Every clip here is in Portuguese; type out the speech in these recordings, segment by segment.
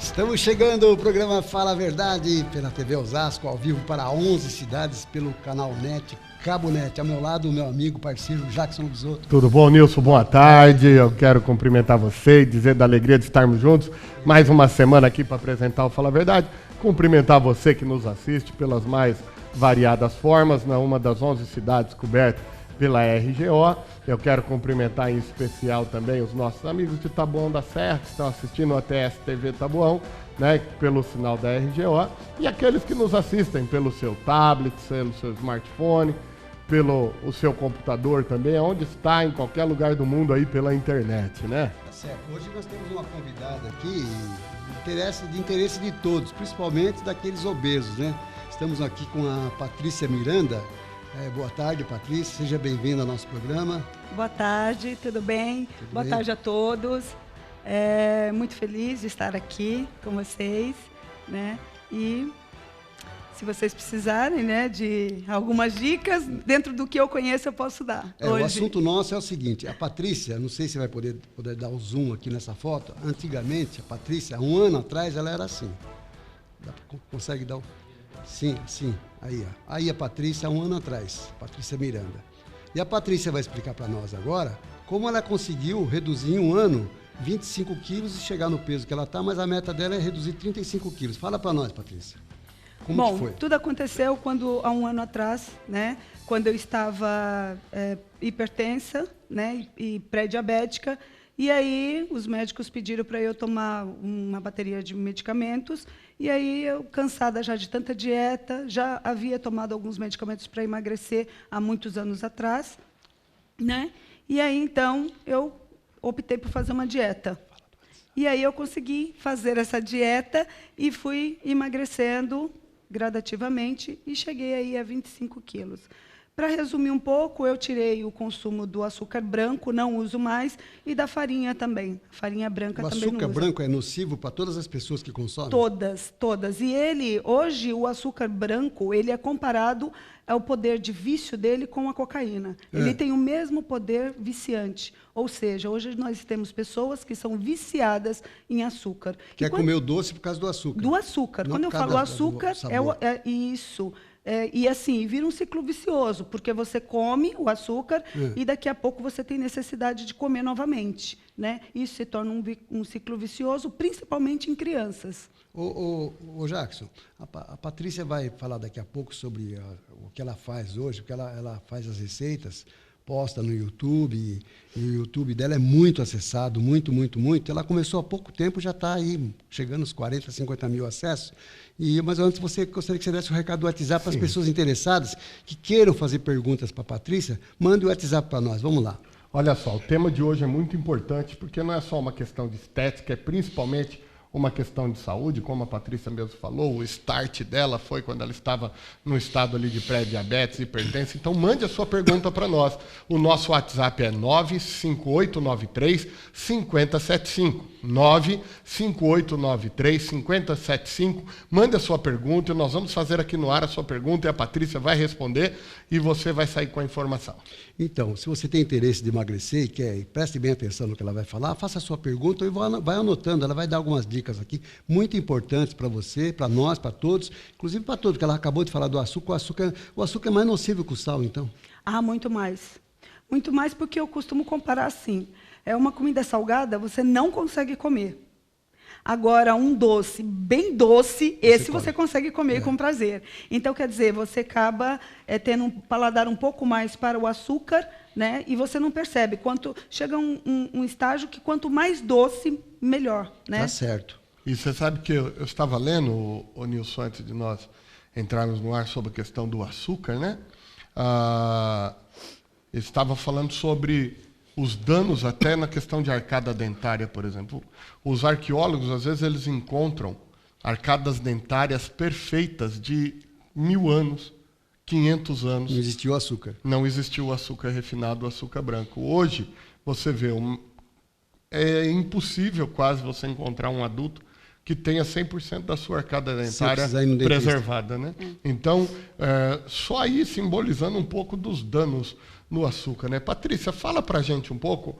Estamos chegando ao programa Fala a Verdade pela TV Osasco, ao vivo para 11 cidades pelo canal NET, Cabo NET. Ao meu lado, o meu amigo, parceiro, Jackson Bisotto. Tudo bom, Nilson? Boa tarde. Eu quero cumprimentar você e dizer da alegria de estarmos juntos. Mais uma semana aqui para apresentar o Fala a Verdade. Cumprimentar você que nos assiste pelas mais variadas formas, uma das 11 cidades cobertas pela RGO. Eu quero cumprimentar em especial também os nossos amigos de Taboão da Serra, que estão assistindo a TSTV Taboão, pelo sinal da RGO, e aqueles que nos assistem pelo seu tablet, pelo seu smartphone, pelo o seu computador também, onde está, em qualquer lugar do mundo aí pela internet, né? Tá certo. Hoje nós temos uma convidada aqui de interesse de todos, principalmente daqueles obesos, né? Estamos aqui com a Patrícia Miranda. Boa tarde, Patrícia. Seja bem-vinda ao nosso programa. Boa tarde, tudo bem? Boa tarde a todos. Muito feliz de estar aqui com vocês, né? E se vocês precisarem, de algumas dicas, dentro do que eu conheço, eu posso dar. O assunto nosso é o seguinte: a Patrícia, não sei se vai poder dar o zoom aqui nessa foto. Antigamente, a Patrícia, um ano atrás, ela era assim. Consegue dar o... Sim, sim. Aí a Patrícia, um ano atrás, Patrícia Miranda. E a Patrícia vai explicar para nós agora como ela conseguiu reduzir em um ano 25 quilos e chegar no peso que ela está, mas a meta dela é reduzir 35 quilos. Fala para nós, Patrícia. Como que foi? Tudo aconteceu há um ano atrás, quando eu estava hipertensa, e pré-diabética. E aí os médicos pediram para eu tomar uma bateria de medicamentos. E aí eu, cansada já de tanta dieta, já havia tomado alguns medicamentos para emagrecer há muitos anos atrás, E aí então eu optei por fazer uma dieta. E aí eu consegui fazer essa dieta e fui emagrecendo gradativamente e cheguei aí a 25 quilos. Para resumir um pouco, eu tirei o consumo do açúcar branco, não uso mais, e da farinha também. Farinha branca também não uso. O açúcar branco é nocivo para todas as pessoas que consomem? Todas. E hoje, o açúcar branco, ele é comparado ao poder de vício dele com a cocaína. Ele tem o mesmo poder viciante. Ou seja, hoje nós temos pessoas que são viciadas em açúcar. Quer comer o doce por causa do açúcar? Do açúcar. Quando eu falo açúcar, é isso. E assim, vira um ciclo vicioso, porque você come o açúcar e daqui a pouco você tem necessidade de comer novamente. Isso se torna um ciclo vicioso, principalmente em crianças. Ô Jackson, a Patrícia vai falar daqui a pouco sobre o que ela faz hoje, porque ela faz as receitas, posta no YouTube, e o YouTube dela é muito acessado, muito. Ela começou há pouco tempo, já está aí chegando aos 40, 50 mil acessos. Mas antes, gostaria que você desse o recado do WhatsApp para as pessoas interessadas que queiram fazer perguntas para a Patrícia. Mande o WhatsApp para nós, vamos lá. Olha só, o tema de hoje é muito importante, porque não é só uma questão de estética, é principalmente uma questão de saúde, como a Patrícia mesmo falou, o start dela foi quando ela estava no estado ali de pré-diabetes, hipertensão. Então, mande a sua pergunta para nós. O nosso WhatsApp é 95893-5075. 95893-5075. Mande a sua pergunta e nós vamos fazer aqui no ar a sua pergunta e a Patrícia vai responder e você vai sair com a informação. Então, se você tem interesse de emagrecer e preste bem atenção no que ela vai falar, faça a sua pergunta e vai anotando. Ela vai dar algumas dicas aqui muito importantes para você, para nós, para todos, inclusive para todos, porque ela acabou de falar do açúcar. O açúcar é mais nocivo que o sal, então? Muito mais. Muito mais porque eu costumo comparar assim. Uma comida salgada, você não consegue comer. Agora, um doce, bem doce, esse você consegue comer com prazer. Então, quer dizer, você acaba tendo um paladar um pouco mais para o açúcar, e você não percebe. Chega um estágio que quanto mais doce, melhor. Tá certo. E você sabe que eu estava lendo, o Nilson, antes de nós entrarmos no ar sobre a questão do açúcar, eu estava falando sobre os danos até na questão de arcada dentária, por exemplo. Os arqueólogos, às vezes, eles encontram arcadas dentárias perfeitas de 1000 anos, 500 anos. Não existiu açúcar. Não existiu o açúcar refinado, o açúcar branco. Hoje, você vê, é impossível quase você encontrar um adulto que tenha 100% da sua arcada dentária preservada, Então, só aí simbolizando um pouco dos danos no açúcar, Patrícia, fala pra gente um pouco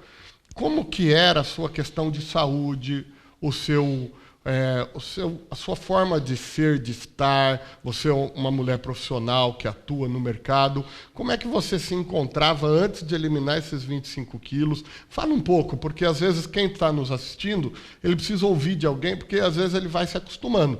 como que era a sua questão de saúde, o seu a sua forma de ser, de estar, você é uma mulher profissional que atua no mercado, como é que você se encontrava antes de eliminar esses 25 quilos? Fala um pouco, porque às vezes quem está nos assistindo, ele precisa ouvir de alguém, porque às vezes ele vai se acostumando,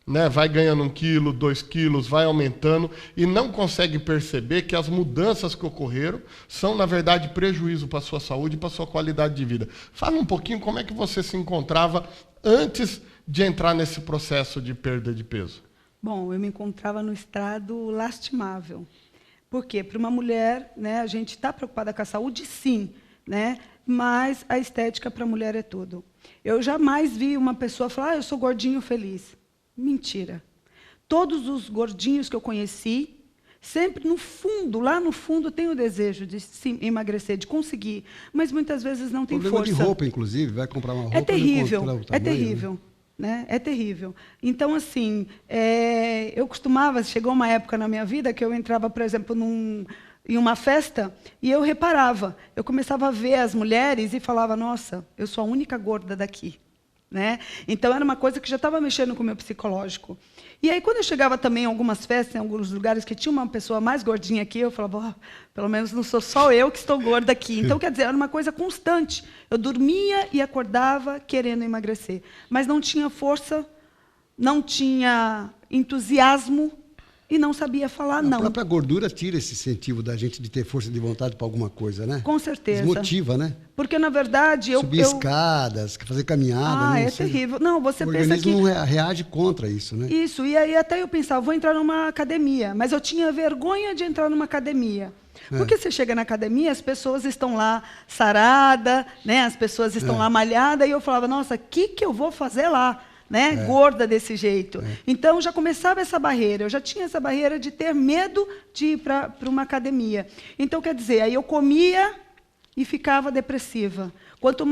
né? Vai ganhando 1 quilo, 2 quilos, vai aumentando e não consegue perceber que as mudanças que ocorreram são, na verdade, prejuízo para a sua saúde e para a sua qualidade de vida. Fala um pouquinho como é que você se encontrava antes de entrar nesse processo de perda de peso. Bom, eu me encontrava no estado lastimável. Por quê? Para uma mulher, né, a gente está preocupada com a saúde, sim, né, mas a estética para a mulher é tudo. Eu jamais vi uma pessoa falar, eu sou gordinho feliz. Mentira. Todos os gordinhos que eu conheci, sempre no fundo, lá no fundo, tem o desejo de se emagrecer, de conseguir, mas muitas vezes não tem força. Problema de roupa, inclusive, vai comprar uma roupa... É terrível, é terrível. Né? É terrível. Então, assim, eu costumava... Chegou uma época na minha vida que eu entrava, por exemplo, em uma festa e eu reparava. Eu começava a ver as mulheres e falava, nossa, eu sou a única gorda daqui. Né? Então, era uma coisa que já estava mexendo com o meu psicológico. E aí, quando eu chegava também em algumas festas, em alguns lugares que tinha uma pessoa mais gordinha que eu falava, oh, pelo menos não sou só eu que estou gorda aqui. Então, quer dizer, era uma coisa constante. Eu dormia e acordava querendo emagrecer. Mas não tinha força, não tinha entusiasmo e não sabia falar não. A própria gordura tira esse incentivo da gente de ter força de vontade para alguma coisa, né? Com certeza. Desmotiva, né? Porque, na verdade, subir escadas, fazer caminhada. É terrível. Não, você pensa que... O organismo não reage contra isso, né? Isso, e aí até eu pensava, vou entrar numa academia, mas eu tinha vergonha de entrar numa academia. Porque você chega na academia, as pessoas estão lá saradas, né? As pessoas estão lá malhadas, e eu falava, nossa, o que eu vou fazer lá? Né? Gorda desse jeito. Então, já começava essa barreira. Eu já tinha essa barreira de ter medo de ir para uma academia. Então, quer dizer, aí eu comia e ficava depressiva.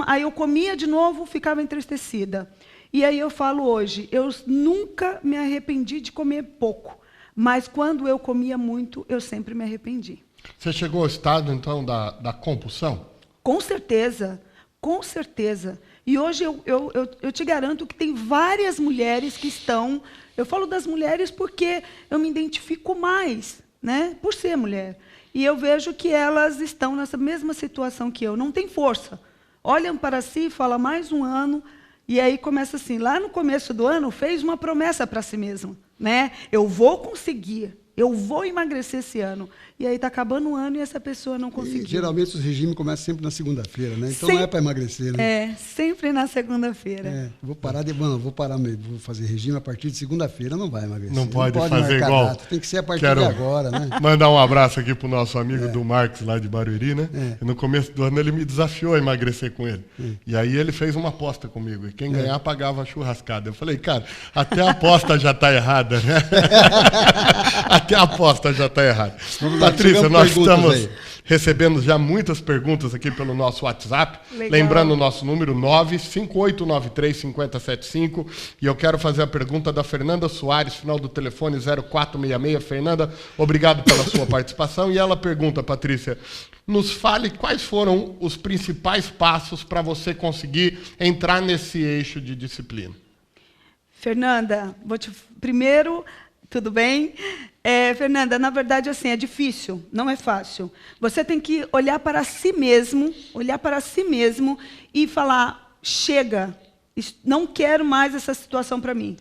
Aí eu comia de novo, ficava entristecida. E aí eu falo hoje, eu nunca me arrependi de comer pouco. Mas quando eu comia muito, eu sempre me arrependi. Você chegou ao estado, então, da compulsão? Com certeza. Com certeza. E hoje eu te garanto que tem várias mulheres que estão... Eu falo das mulheres porque eu me identifico mais, né, por ser mulher. E eu vejo que elas estão nessa mesma situação que eu. Não tem força. Olham para si e falam, mais um ano. E aí começa assim, lá no começo do ano, fez uma promessa para si mesma. Né? Eu vou conseguir. Eu vou emagrecer esse ano. E aí está acabando o ano e essa pessoa não conseguiu. E, geralmente os regimes começam sempre na segunda-feira, né? Então não é para emagrecer, né? Sempre na segunda-feira. Vou parar mesmo, vou fazer regime a partir de segunda-feira, não vai emagrecer. Não pode fazer igual. Data, tem que ser a partir de agora, né? Mandar um abraço aqui pro nosso amigo do Marcos, lá de Barueri, né? No começo do ano ele me desafiou a emagrecer com ele. E aí ele fez uma aposta comigo. E quem ganhar pagava a churrascada. Eu falei, cara, até a aposta já está errada, né? Até a aposta já está errada. Patrícia, nós estamos recebendo já muitas perguntas aqui pelo nosso WhatsApp. Legal. Lembrando o nosso número 958935075. E eu quero fazer a pergunta da Fernanda Soares, final do telefone 0466. Fernanda, obrigado pela sua participação. E ela pergunta, Patrícia, nos fale quais foram os principais passos para você conseguir entrar nesse eixo de disciplina. Fernanda, primeiro... Tudo bem? Fernanda, na verdade, assim, é difícil, não é fácil. Você tem que olhar para si mesmo e falar, chega, não quero mais essa situação para mim.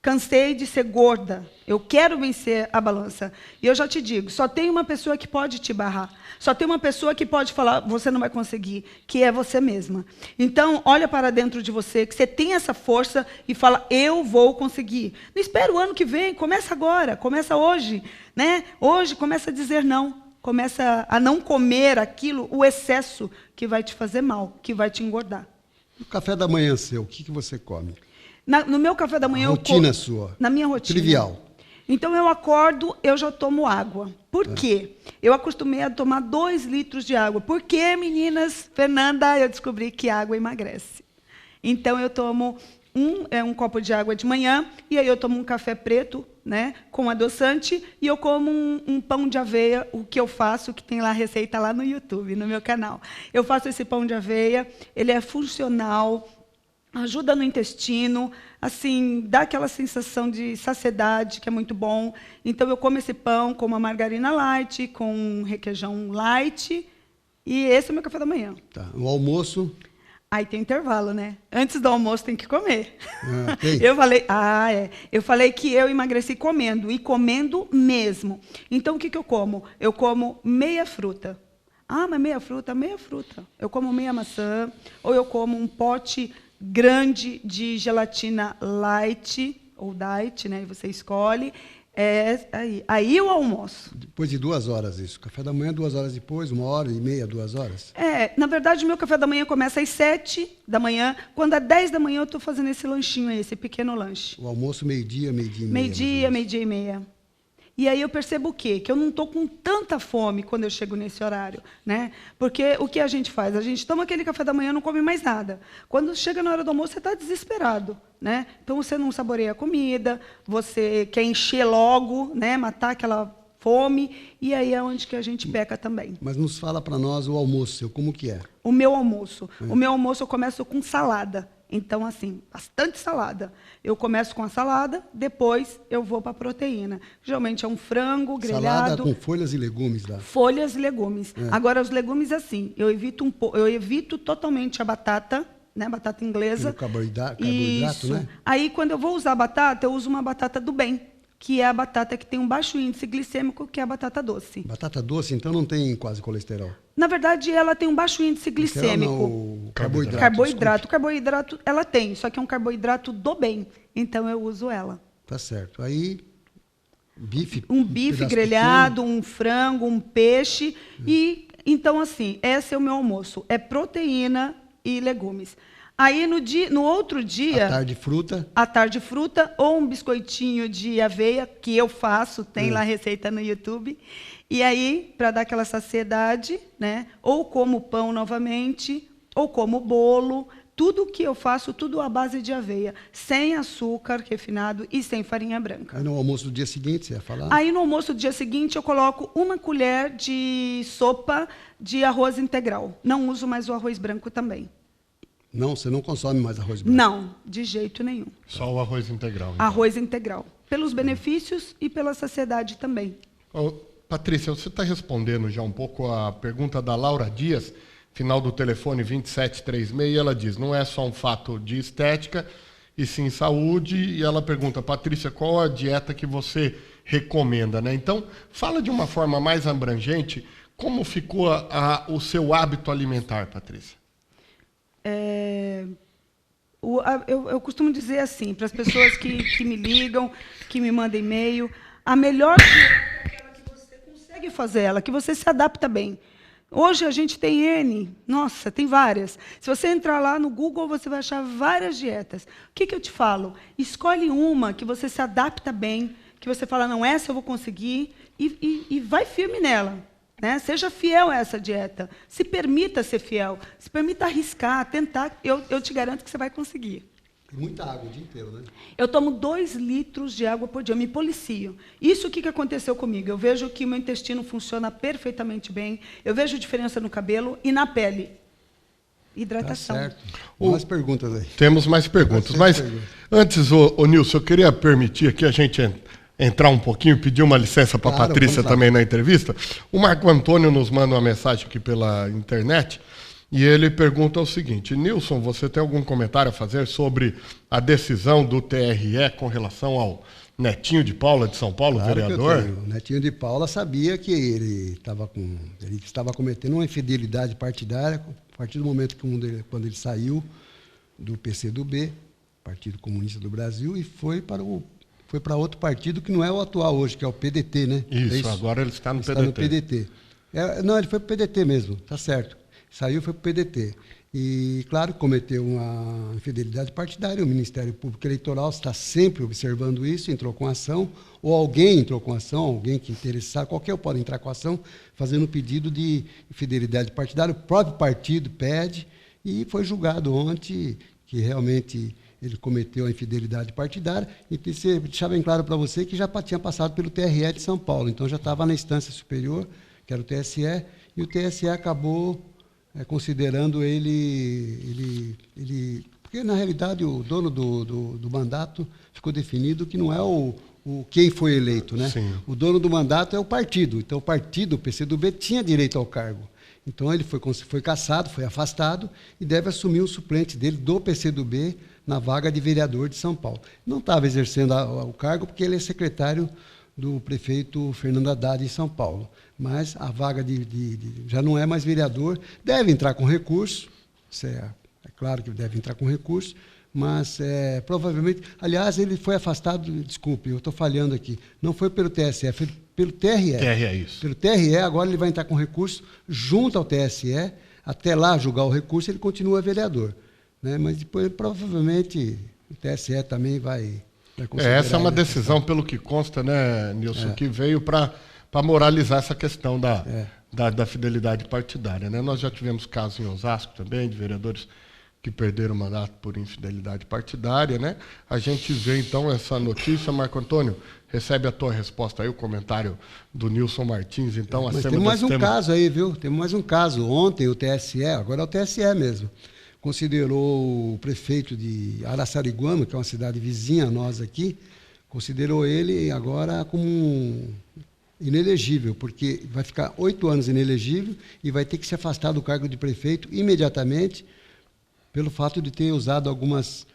Cansei de ser gorda, eu quero vencer a balança. E eu já te digo, só tem uma pessoa que pode te barrar. Só tem uma pessoa que pode falar, você não vai conseguir, que é você mesma. Então, olha para dentro de você, que você tem essa força e fala, eu vou conseguir. Não espera o ano que vem, começa agora, começa hoje. Né? Hoje, começa a dizer não. Começa a não comer aquilo, o excesso que vai te fazer mal, que vai te engordar. No café da manhã seu, o que você come? No meu café da manhã, rotina sua. Na minha rotina. Trivial. Então, eu acordo, eu já tomo água. Por quê? Eu acostumei a tomar 2 litros de água. Por quê, meninas? Fernanda, eu descobri que água emagrece. Então, eu tomo um copo de água de manhã, e aí eu tomo um café preto, né, com adoçante, e eu como um pão de aveia, o que eu faço, que tem lá a receita lá no YouTube, no meu canal. Eu faço esse pão de aveia, ele é funcional, ajuda no intestino, assim, dá aquela sensação de saciedade, que é muito bom. Então, eu como esse pão com uma margarina light, com um requeijão light, e esse é o meu café da manhã. Tá. O almoço? Aí tem intervalo, né? Antes do almoço tem que comer. Tem? Eu falei que eu emagreci comendo, e comendo mesmo. Então, o que eu como? Eu como meia fruta. Ah, mas meia fruta? Meia fruta. Eu como meia maçã, ou eu como um pote grande de gelatina light, ou diet, né? Você escolhe. Aí o almoço. Depois de 2 horas isso. Café da manhã, 2 horas depois, 1h30, 2 horas? Na verdade, o meu café da manhã começa às 7 da manhã. Quando é 10 da manhã, eu estou fazendo esse lanchinho aí, esse pequeno lanche. O almoço, meio-dia, meio-dia e meia. Meio-dia e meia. E aí eu percebo o quê? Que eu não estou com tanta fome quando eu chego nesse horário, né? Porque o que a gente faz? A gente toma aquele café da manhã e não come mais nada. Quando chega na hora do almoço, você está desesperado, né? Então, você não saboreia a comida, você quer encher logo, né? Matar aquela fome, e aí é onde que a gente peca também. Mas nos fala para nós o almoço seu, como que é? O meu almoço. O meu almoço eu começo com salada. Então, assim, bastante salada. Eu começo com a salada, depois eu vou para a proteína. Geralmente é um frango grelhado. Salada com folhas e legumes lá. Folhas e legumes. Agora, os legumes, assim, eu evito totalmente a batata, né? Batata inglesa. Carboidrato, Isso. né? Aí, quando eu vou usar batata, eu uso uma batata do bem, que é a batata que tem um baixo índice glicêmico, que é a batata doce. Batata doce, então, não tem quase colesterol. Na verdade, ela tem um baixo índice glicêmico. Não, carboidrato. Carboidrato ela tem, só que é um carboidrato do bem. Então, eu uso ela. Tá certo. Aí, bife. Um bife grelhado, um frango, um peixe. E, então, assim, esse é o meu almoço. É proteína e legumes. Aí, no outro dia... À tarde, fruta ou um biscoitinho de aveia, que eu faço, tem lá receita no YouTube. E aí, para dar aquela saciedade, né? Ou como pão novamente, ou como bolo. Tudo que eu faço, tudo à base de aveia, sem açúcar refinado e sem farinha branca. Aí no almoço do dia seguinte, você ia falar? Aí no almoço do dia seguinte, eu coloco 1 colher de sopa de arroz integral. Não uso mais o arroz branco também. Não, você não consome mais arroz branco? Não, de jeito nenhum. Só o arroz integral. Então. Arroz integral. Pelos benefícios e pela saciedade também. Patrícia, você está respondendo já um pouco a pergunta da Laura Dias, final do telefone 2736, ela diz, não é só um fato de estética, e sim saúde, e ela pergunta, Patrícia, qual a dieta que você recomenda, né? Então, fala de uma forma mais abrangente, como ficou o seu hábito alimentar, Patrícia? Eu costumo dizer assim, para as pessoas que me ligam, que me mandam e-mail, a melhor dieta é aquela que você consegue fazer ela, que você se adapta bem. Hoje a gente tem tem várias. Se você entrar lá no Google, você vai achar várias dietas. O que eu te falo? Escolhe uma que você se adapta bem, que você fala, não, essa eu vou conseguir, e vai firme nela. Né? Seja fiel a essa dieta. Se permita ser fiel. Se permita arriscar, tentar. Eu te garanto que você vai conseguir. Muita água o dia inteiro, né? Eu tomo 2 litros de água por dia, eu me policio. Isso o que aconteceu comigo? Eu vejo que o meu intestino funciona perfeitamente bem, eu vejo diferença no cabelo e na pele. Hidratação. Tá certo. Mais perguntas aí. Temos mais perguntas. Mas antes, ô Nilson, eu queria permitir aqui a gente entrar um pouquinho, pedir uma licença para a Patrícia também na entrevista. O Marco Antônio nos manda uma mensagem aqui pela internet. E ele pergunta o seguinte, Nilson, você tem algum comentário a fazer sobre a decisão do TRE com relação ao Netinho de Paula de São Paulo, vereador? O Netinho de Paula sabia que ele estava cometendo uma infidelidade partidária a partir do momento quando ele saiu do PCdoB, Partido Comunista do Brasil, e foi para outro partido que não é o atual hoje, que é o PDT, né? Isso, agora ele está no PDT. Está no PDT. Não, ele foi para o PDT mesmo, tá certo. Saiu, foi para o PDT. E, claro, cometeu uma infidelidade partidária. O Ministério Público Eleitoral está sempre observando isso, entrou com ação, ou alguém entrou com ação, alguém que interessar, qualquer um pode entrar com ação, fazendo pedido de infidelidade partidária. O próprio partido pede, e foi julgado ontem que realmente ele cometeu a infidelidade partidária. E deixar bem claro para você que já tinha passado pelo TRE de São Paulo, então já estava na instância superior, que era o TSE, e o TSE acabou considerando ele Porque, na realidade, o dono do mandato ficou definido que não é quem foi eleito, né? Sim. O dono do mandato é o partido. Então, o partido, o PCdoB, tinha direito ao cargo. Então, ele foi cassado, foi afastado e deve assumir o suplente dele do PCdoB na vaga de vereador de São Paulo. Não estava exercendo o cargo porque ele é secretário do prefeito Fernando Haddad em São Paulo. Mas a vaga já não é mais vereador, deve entrar com recurso, é claro que deve entrar com recurso, mas provavelmente, aliás, ele foi afastado, desculpe, eu estou falhando aqui, não foi pelo TSE, foi pelo TRE. TRE, isso. Pelo TRE, agora ele vai entrar com recurso junto ao TSE, até lá julgar o recurso, ele continua vereador. Né? Mas depois, provavelmente, o TSE também vai considerar. Essa é uma decisão, pelo que consta, né, Nilson, que veio para moralizar essa questão da fidelidade partidária. Né? Nós já tivemos casos em Osasco também, de vereadores que perderam o mandato por infidelidade partidária. Né? A gente vê, então, essa notícia. Marco Antônio, recebe a tua resposta aí, o comentário do Nilson Martins. Então, mas temos mais um caso aí, viu? Temos mais um caso. Ontem o TSE, agora é o TSE mesmo, considerou o prefeito de Araçariguama, que é uma cidade vizinha a nós aqui, considerou ele agora como inelegível, porque vai ficar 8 anos inelegível e vai ter que se afastar do cargo de prefeito imediatamente, pelo fato de ter usado algumas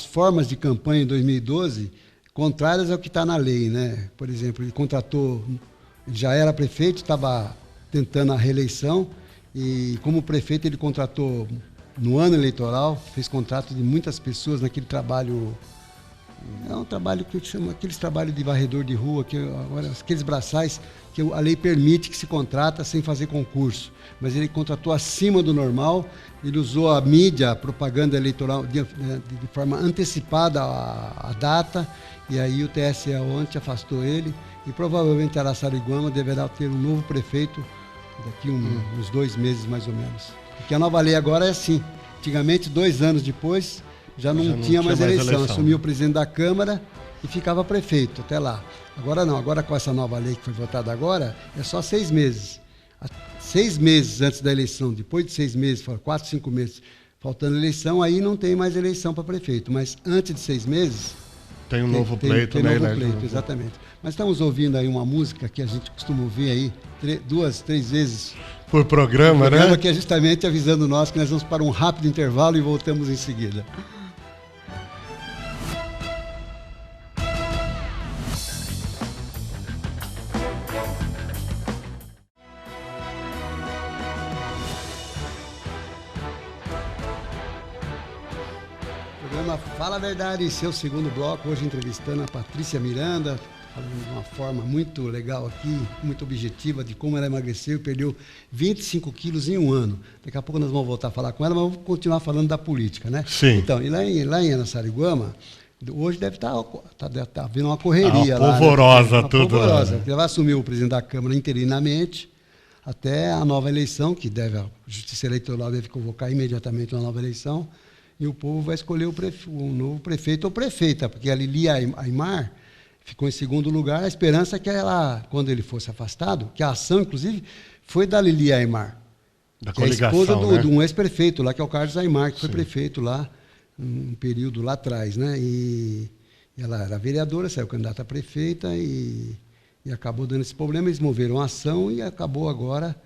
formas de campanha em 2012 contrárias ao que está na lei, né? Por exemplo, ele já era prefeito, estava tentando a reeleição, e como prefeito ele contratou no ano eleitoral, fez contrato de muitas pessoas naquele trabalho, é um trabalho que chama aqueles trabalhos de varredor de rua, aqueles braçais que a lei permite que se contrata sem fazer concurso, mas ele contratou acima do normal, ele usou a mídia, a propaganda eleitoral de forma antecipada à data, e aí o TSE ontem afastou ele, e provavelmente Araçariguama deverá ter um novo prefeito daqui uns 2 meses mais ou menos. Porque a nova lei agora é assim, antigamente 2 anos depois já não tinha mais eleição, assumiu o presidente da Câmara e ficava prefeito até lá. Agora não, agora com essa nova lei que foi votada agora, é só 6 meses. 6 meses antes da eleição, depois de 6 meses, 4, 5 meses, faltando eleição, aí não tem mais eleição para prefeito. Mas antes de 6 meses... Tem um novo pleito, tem novo pleito, exatamente. Mas estamos ouvindo aí uma música que a gente costuma ouvir aí 2, 3 vezes por programa, né? Que é justamente avisando nós que nós vamos para um rápido intervalo e voltamos em seguida. Fala a Verdade, seu segundo bloco, hoje entrevistando a Patrícia Miranda, falando de uma forma muito legal aqui, muito objetiva de como ela emagreceu e perdeu 25 quilos em 1 ano. Daqui a pouco nós vamos voltar a falar com ela, mas vamos continuar falando da política, né? Sim. Então, e lá em Araçariguama, hoje deve estar havendo uma correria lá. Polvorosa, né? Tudo. Polvorosa, porque ela vai assumir o presidente da Câmara interinamente até a nova eleição, que a Justiça Eleitoral deve convocar imediatamente uma nova eleição, e o povo vai escolher um novo prefeito ou prefeita, porque a Lili Aimar ficou em segundo lugar, a esperança é que ela, quando ele fosse afastado, que a ação, inclusive, foi da Lili Aimar, da que é a esposa de um ex-prefeito lá, que é o Carlos Aimar, que foi prefeito lá, um período lá atrás, né? E ela era vereadora, saiu candidata a prefeita e acabou dando esse problema, eles moveram a ação e acabou agora,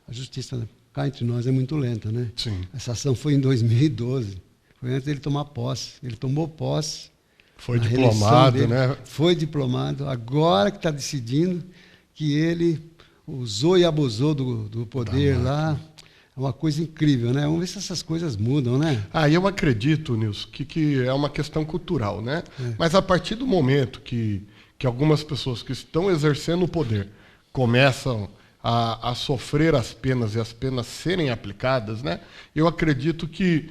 a justiça cá entre nós é muito lenta, né? Sim. Essa ação foi em 2012. Foi antes dele tomar posse. Ele tomou posse. Foi diplomado, né? Foi diplomado. Agora que está decidindo que ele usou e abusou do poder lá. É uma coisa incrível, né? Vamos ver se essas coisas mudam, né? Eu acredito, Nilson, que é uma questão cultural, né? Mas a partir do momento que algumas pessoas que estão exercendo o poder começam a sofrer as penas e as penas serem aplicadas, né? Eu acredito que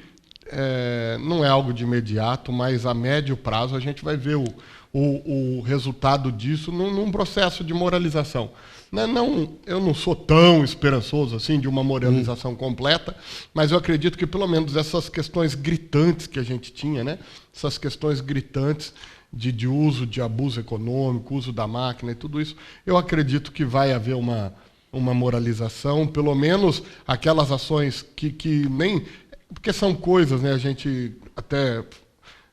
não é algo de imediato, mas a médio prazo a gente vai ver o resultado disso num processo de moralização. Eu não sou tão esperançoso assim de uma moralização completa, mas eu acredito que pelo menos essas questões gritantes que a gente tinha, né? Essas questões gritantes de uso de abuso econômico, uso da máquina e tudo isso, eu acredito que vai haver uma moralização, pelo menos aquelas ações que nem... porque são coisas, né? A gente até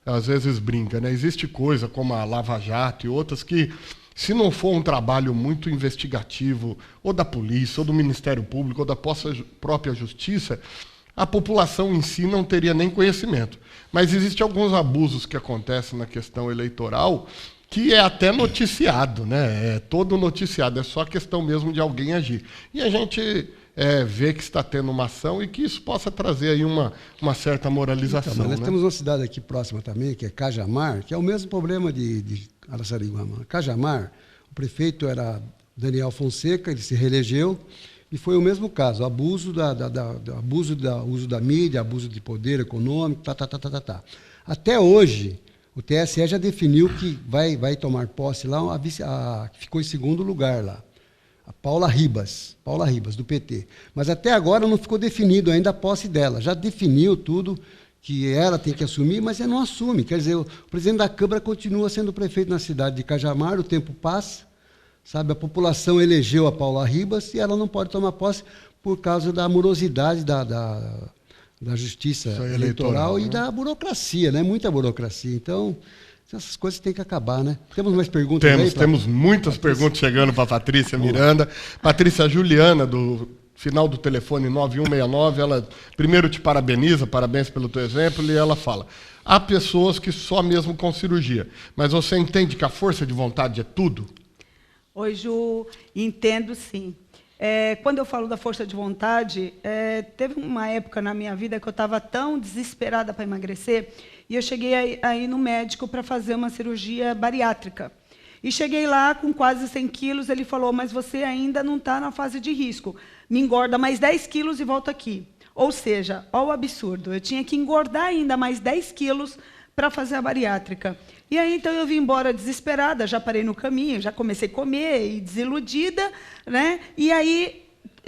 às vezes brinca, né? Existe coisa como a Lava Jato e outras que, se não for um trabalho muito investigativo, ou da polícia, ou do Ministério Público, ou da própria Justiça, a população em si não teria nem conhecimento. Mas existem alguns abusos que acontecem na questão eleitoral que é até noticiado, né? É todo noticiado, é só questão mesmo de alguém agir. E a gente vê que está tendo uma ação e que isso possa trazer aí uma certa moralização. Então, nós né? temos uma cidade aqui próxima também, que é Cajamar, que é o mesmo problema de Araçariguama. Cajamar, o prefeito era Daniel Fonseca, ele se reelegeu, e foi o mesmo caso, abuso abuso do uso da mídia, abuso de poder econômico, Até hoje, o TSE já definiu que vai tomar posse lá, que ficou em segundo lugar lá, a Paula Ribas, do PT. Mas até agora não ficou definido ainda a posse dela. Já definiu tudo que ela tem que assumir, mas ela não assume. Quer dizer, o presidente da Câmara continua sendo prefeito na cidade de Cajamar, o tempo passa, sabe? A população elegeu a Paula Ribas e ela não pode tomar posse por causa da morosidade da justiça eleitoral e da burocracia, né? Muita burocracia. Então, essas coisas têm que acabar, né? Temos mais perguntas aí? Temos muitas perguntas chegando para a Patrícia Miranda. Patrícia Juliana, do final do telefone 9169, ela primeiro te parabeniza, parabéns pelo teu exemplo, e ela fala: há pessoas que só mesmo com cirurgia, mas você entende que a força de vontade é tudo? Oi, Ju, entendo sim. Quando eu falo da força de vontade, teve uma época na minha vida que eu estava tão desesperada para emagrecer, e eu cheguei aí no médico para fazer uma cirurgia bariátrica. E cheguei lá com quase 100 quilos, ele falou: mas você ainda não está na fase de risco, me engorda mais 10 quilos e volta aqui. Ou seja, olha o absurdo, eu tinha que engordar ainda mais 10 quilos para fazer a bariátrica. E aí, então, eu vim embora desesperada, já parei no caminho, já comecei a comer e desiludida, né? E aí,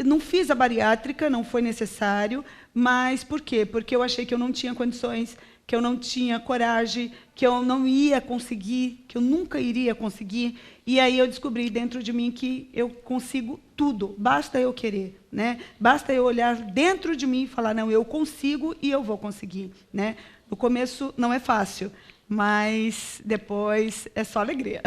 não fiz a bariátrica, não foi necessário, mas por quê? Porque eu achei que eu não tinha condições, que eu não tinha coragem, que eu não ia conseguir, que eu nunca iria conseguir. E aí eu descobri dentro de mim que eu consigo tudo, basta eu querer, né? Basta eu olhar dentro de mim e falar: não, eu consigo e eu vou conseguir, né? No começo não é fácil, mas depois é só alegria.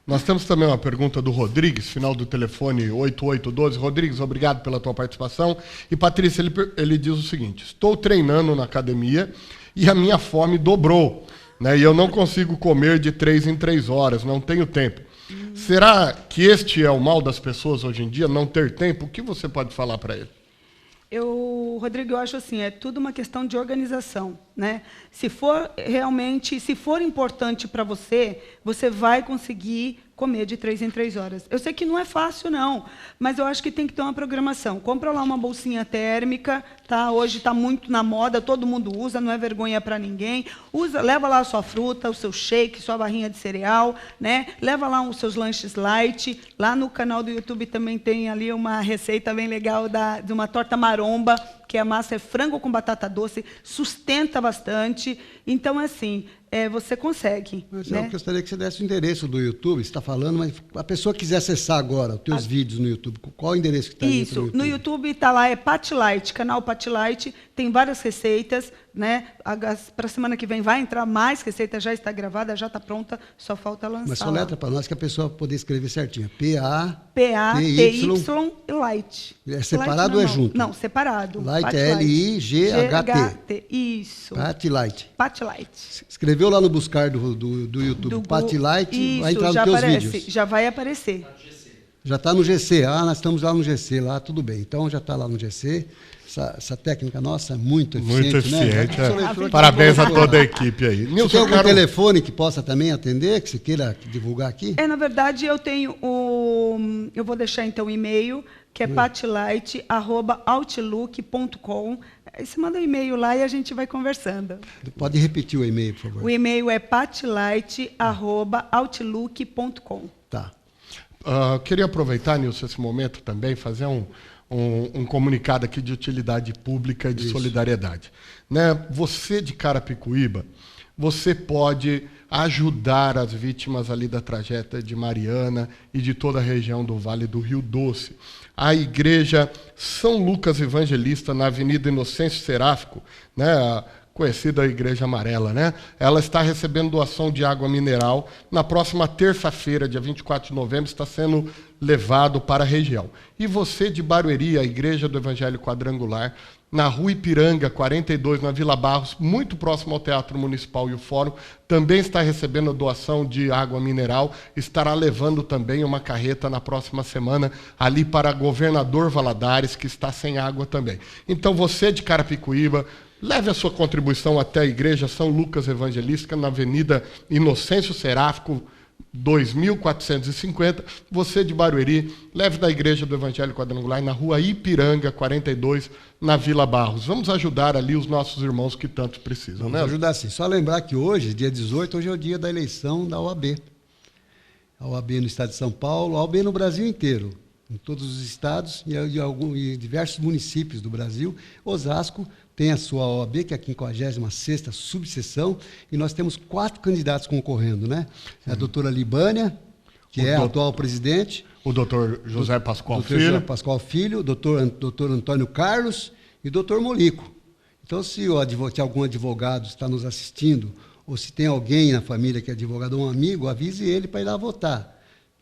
Nós temos também uma pergunta do Rodrigues, final do telefone 8812. Rodrigues, obrigado pela tua participação. E, Patrícia, ele diz o seguinte: estou treinando na academia e a minha fome dobrou, né? E eu não consigo comer de 3 em 3 horas, não tenho tempo. Será que este é o mal das pessoas hoje em dia, não ter tempo? O que você pode falar para ele? Rodrigo, eu acho assim, é tudo uma questão de organização, né? Se for importante para você, você vai conseguir comer de 3 em 3 horas. Eu sei que não é fácil, não, mas eu acho que tem que ter uma programação. Compra lá uma bolsinha térmica, tá? Hoje está muito na moda, todo mundo usa, não é vergonha para ninguém. Leva lá a sua fruta, o seu shake, sua barrinha de cereal, né? Leva lá os seus lanches light. Lá no canal do YouTube também tem ali uma receita bem legal de uma torta maromba, que a massa é frango com batata doce, sustenta bastante. Então, assim, você consegue. Mas né? Eu gostaria que você desse o endereço do YouTube, você está falando, mas a pessoa quiser acessar agora os teus vídeos no YouTube, qual é o endereço que está aí? Isso, no YouTube está lá, é Patilight, canal Patilight, tem várias receitas, né? Para a semana que vem vai entrar mais receitas, já está gravada, já está pronta, só falta lançar. Mas soletra para nós que a pessoa poder escrever certinho. P-A-T-Y Light. É separado ou é junto? Não, separado. Light é L-I-G-H-T. Isso. Patilight. Patilight. Escreveu lá no buscar do YouTube, Patilight, vai entrar nos teus vídeos. Já vai aparecer. Já está no GC. Nós estamos lá no GC, lá, tudo bem. Então, já está lá no GC. Essa técnica nossa é muito eficiente. Muito eficiente, né? Parabéns a toda a equipe aí. Nilson, tem algum telefone que possa também atender, que você queira divulgar aqui? Na verdade, eu tenho eu vou deixar, então, o e-mail, que é patilight@outlook.com. Aí você manda um e-mail lá e a gente vai conversando. Pode repetir o e-mail, por favor. O e-mail é patilight@outlook.com. Tá. Queria aproveitar, Nilson, esse momento também, fazer um comunicado aqui de utilidade pública e de solidariedade. Né? Você de Carapicuíba, você pode ajudar as vítimas ali da tragédia de Mariana e de toda a região do Vale do Rio Doce. A Igreja São Lucas Evangelista, na Avenida Inocêncio Seráfico, né, a conhecida Igreja Amarela, né? Ela está recebendo doação de água mineral. Na próxima terça-feira, dia 24 de novembro, está sendo levado para a região. E você de Barueri, a Igreja do Evangelho Quadrangular, na Rua Ipiranga, 42, na Vila Barros, muito próximo ao Teatro Municipal e o Fórum, também está recebendo a doação de água mineral, estará levando também uma carreta na próxima semana ali para Governador Valadares, que está sem água também. Então você de Carapicuíba, leve a sua contribuição até a Igreja São Lucas Evangelista, na Avenida Inocêncio Seráfico, 2450. Você de Barueri, leve da Igreja do Evangelho Quadrangular na Rua Ipiranga, 42, na Vila Barros. Vamos ajudar ali os nossos irmãos que tanto precisam, né? Vamos ajudar sim. Só lembrar que hoje, dia 18, hoje é o dia da eleição da OAB. A OAB no estado de São Paulo, a OAB no Brasil inteiro, em todos os estados e diversos municípios do Brasil. Osasco tem a sua OAB, que é a 56ª subseção, e nós temos 4 candidatos concorrendo, né? A doutora Libânia, que é a atual presidente. O doutor José Pascoal Filho. José Pascoal Filho, o doutor Antônio Carlos e o doutor Molico. Então, se algum advogado está nos assistindo, ou se tem alguém na família que é advogado ou um amigo, avise ele para ir lá votar.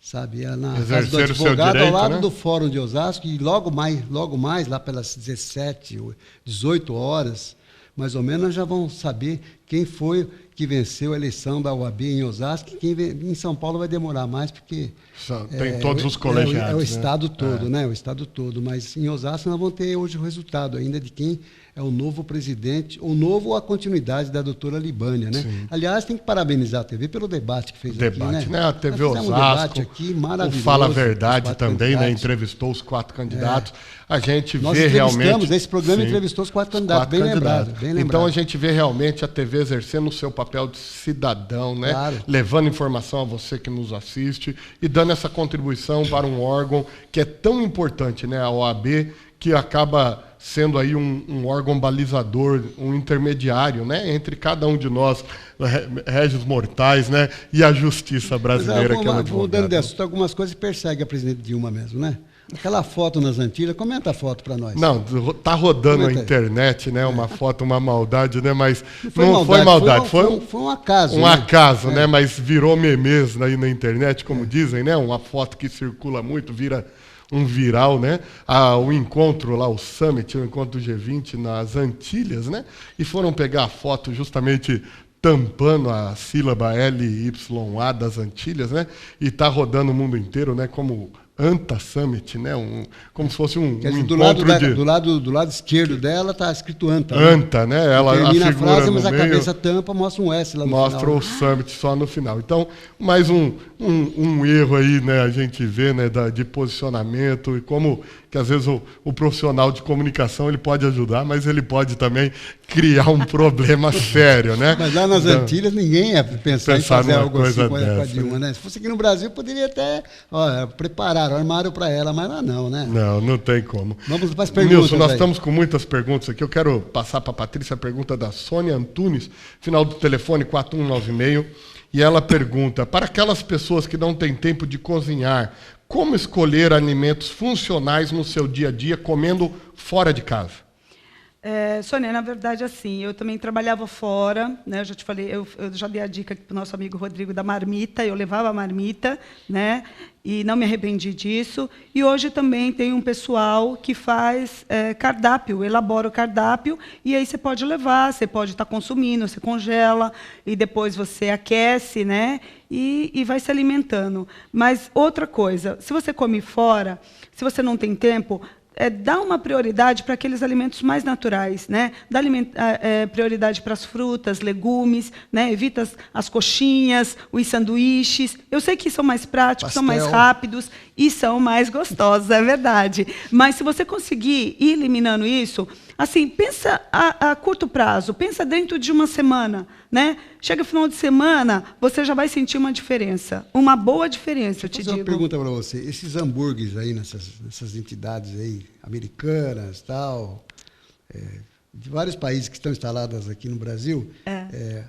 Sabe, é na casa do advogado, direito, ao lado, né, do Fórum de Osasco, e logo mais, lá pelas 17, 18 horas, mais ou menos, nós já vamos saber quem foi que venceu a eleição da OAB em Osasco. Quem em São Paulo vai demorar mais, porque tem todos os colegiados. É o estado todo, né? O estado todo. Mas em Osasco nós vamos ter hoje o resultado ainda de quem é o novo presidente, o novo ou a continuidade da doutora Libânia, né? Sim. Aliás, tem que parabenizar a TV pelo debate que fez aqui, né? A TV Osasco, aqui maravilhoso, o Fala a Verdade também, né? Entrevistou os 4 candidatos. A gente vê realmente... Esse programa entrevistou os 4 candidatos, bem lembrado. Então a gente vê realmente a TV exercendo o seu papel de cidadão, né? Claro. Levando informação a você que nos assiste e dando essa contribuição para um órgão que é tão importante, né? A OAB, que acaba sendo aí um órgão balizador, um intermediário, né, entre cada um de nós, régios mortais, né, e a justiça brasileira, que é o advogado. Mudando de assunto, algumas coisas persegue a presidente Dilma mesmo, né? Aquela foto nas Antilhas, comenta a foto para nós. Não, tá rodando na internet, né, uma foto, uma maldade, né, mas não foi maldade, foi um acaso. Um acaso, né, mas virou memes aí na internet, como dizem, né, uma foto que circula muito, vira um viral, né? O encontro lá, o Summit, o encontro do G20 nas Antilhas, né? E foram pegar a foto justamente tampando a sílaba LYA das Antilhas, né? E está rodando o mundo inteiro, né? Como Anta Summit, né? Como se fosse um encontro do lado esquerdo dela está escrito Anta. Anta, né? Ela termina a frase, mas a cabeça tampa, mostra um S lá no mostra final. Mostra o Summit só no final. Então, mais um erro aí, né? A gente vê, né? De posicionamento e como que às vezes o profissional de comunicação ele pode ajudar, mas ele pode também criar um problema sério, né? Mas lá nas Antilhas ninguém ia pensar em fazer algo assim com a Dilma, né? Se fosse aqui no Brasil, poderia até preparar, armário para ela, mas lá não, né? Não tem como. Vamos para as perguntas. Nilson, nós estamos com muitas perguntas aqui. Eu quero passar para a Patrícia a pergunta da Sônia Antunes, final do telefone 4196, e ela pergunta: para aquelas pessoas que não têm tempo de cozinhar, como escolher alimentos funcionais no seu dia a dia comendo fora de casa? Sônia, na verdade, assim, eu também trabalhava fora, né? Eu já te falei, eu já dei a dica para o nosso amigo Rodrigo da marmita, eu levava a marmita, né? E não me arrependi disso. E hoje também tem um pessoal que faz cardápio, elabora o cardápio, e aí você pode levar, você pode estar consumindo, você congela, e depois você aquece, né? E vai se alimentando. Mas outra coisa, se você come fora, se você não tem tempo, dá uma prioridade para aqueles alimentos mais naturais, né? Dá prioridade para as frutas, legumes, né? Evita as coxinhas, os sanduíches. Eu sei que são mais práticos, são mais rápidos e são mais gostosos, é verdade. Mas se você conseguir ir eliminando isso, assim, pensa a curto prazo, pensa dentro de uma semana, né? Chega o final de semana, você já vai sentir uma diferença, uma boa diferença, eu te digo. Vou fazer uma pergunta para você. Esses hambúrgueres aí nessas entidades aí americanas, tal, de vários países que estão instaladas aqui no Brasil,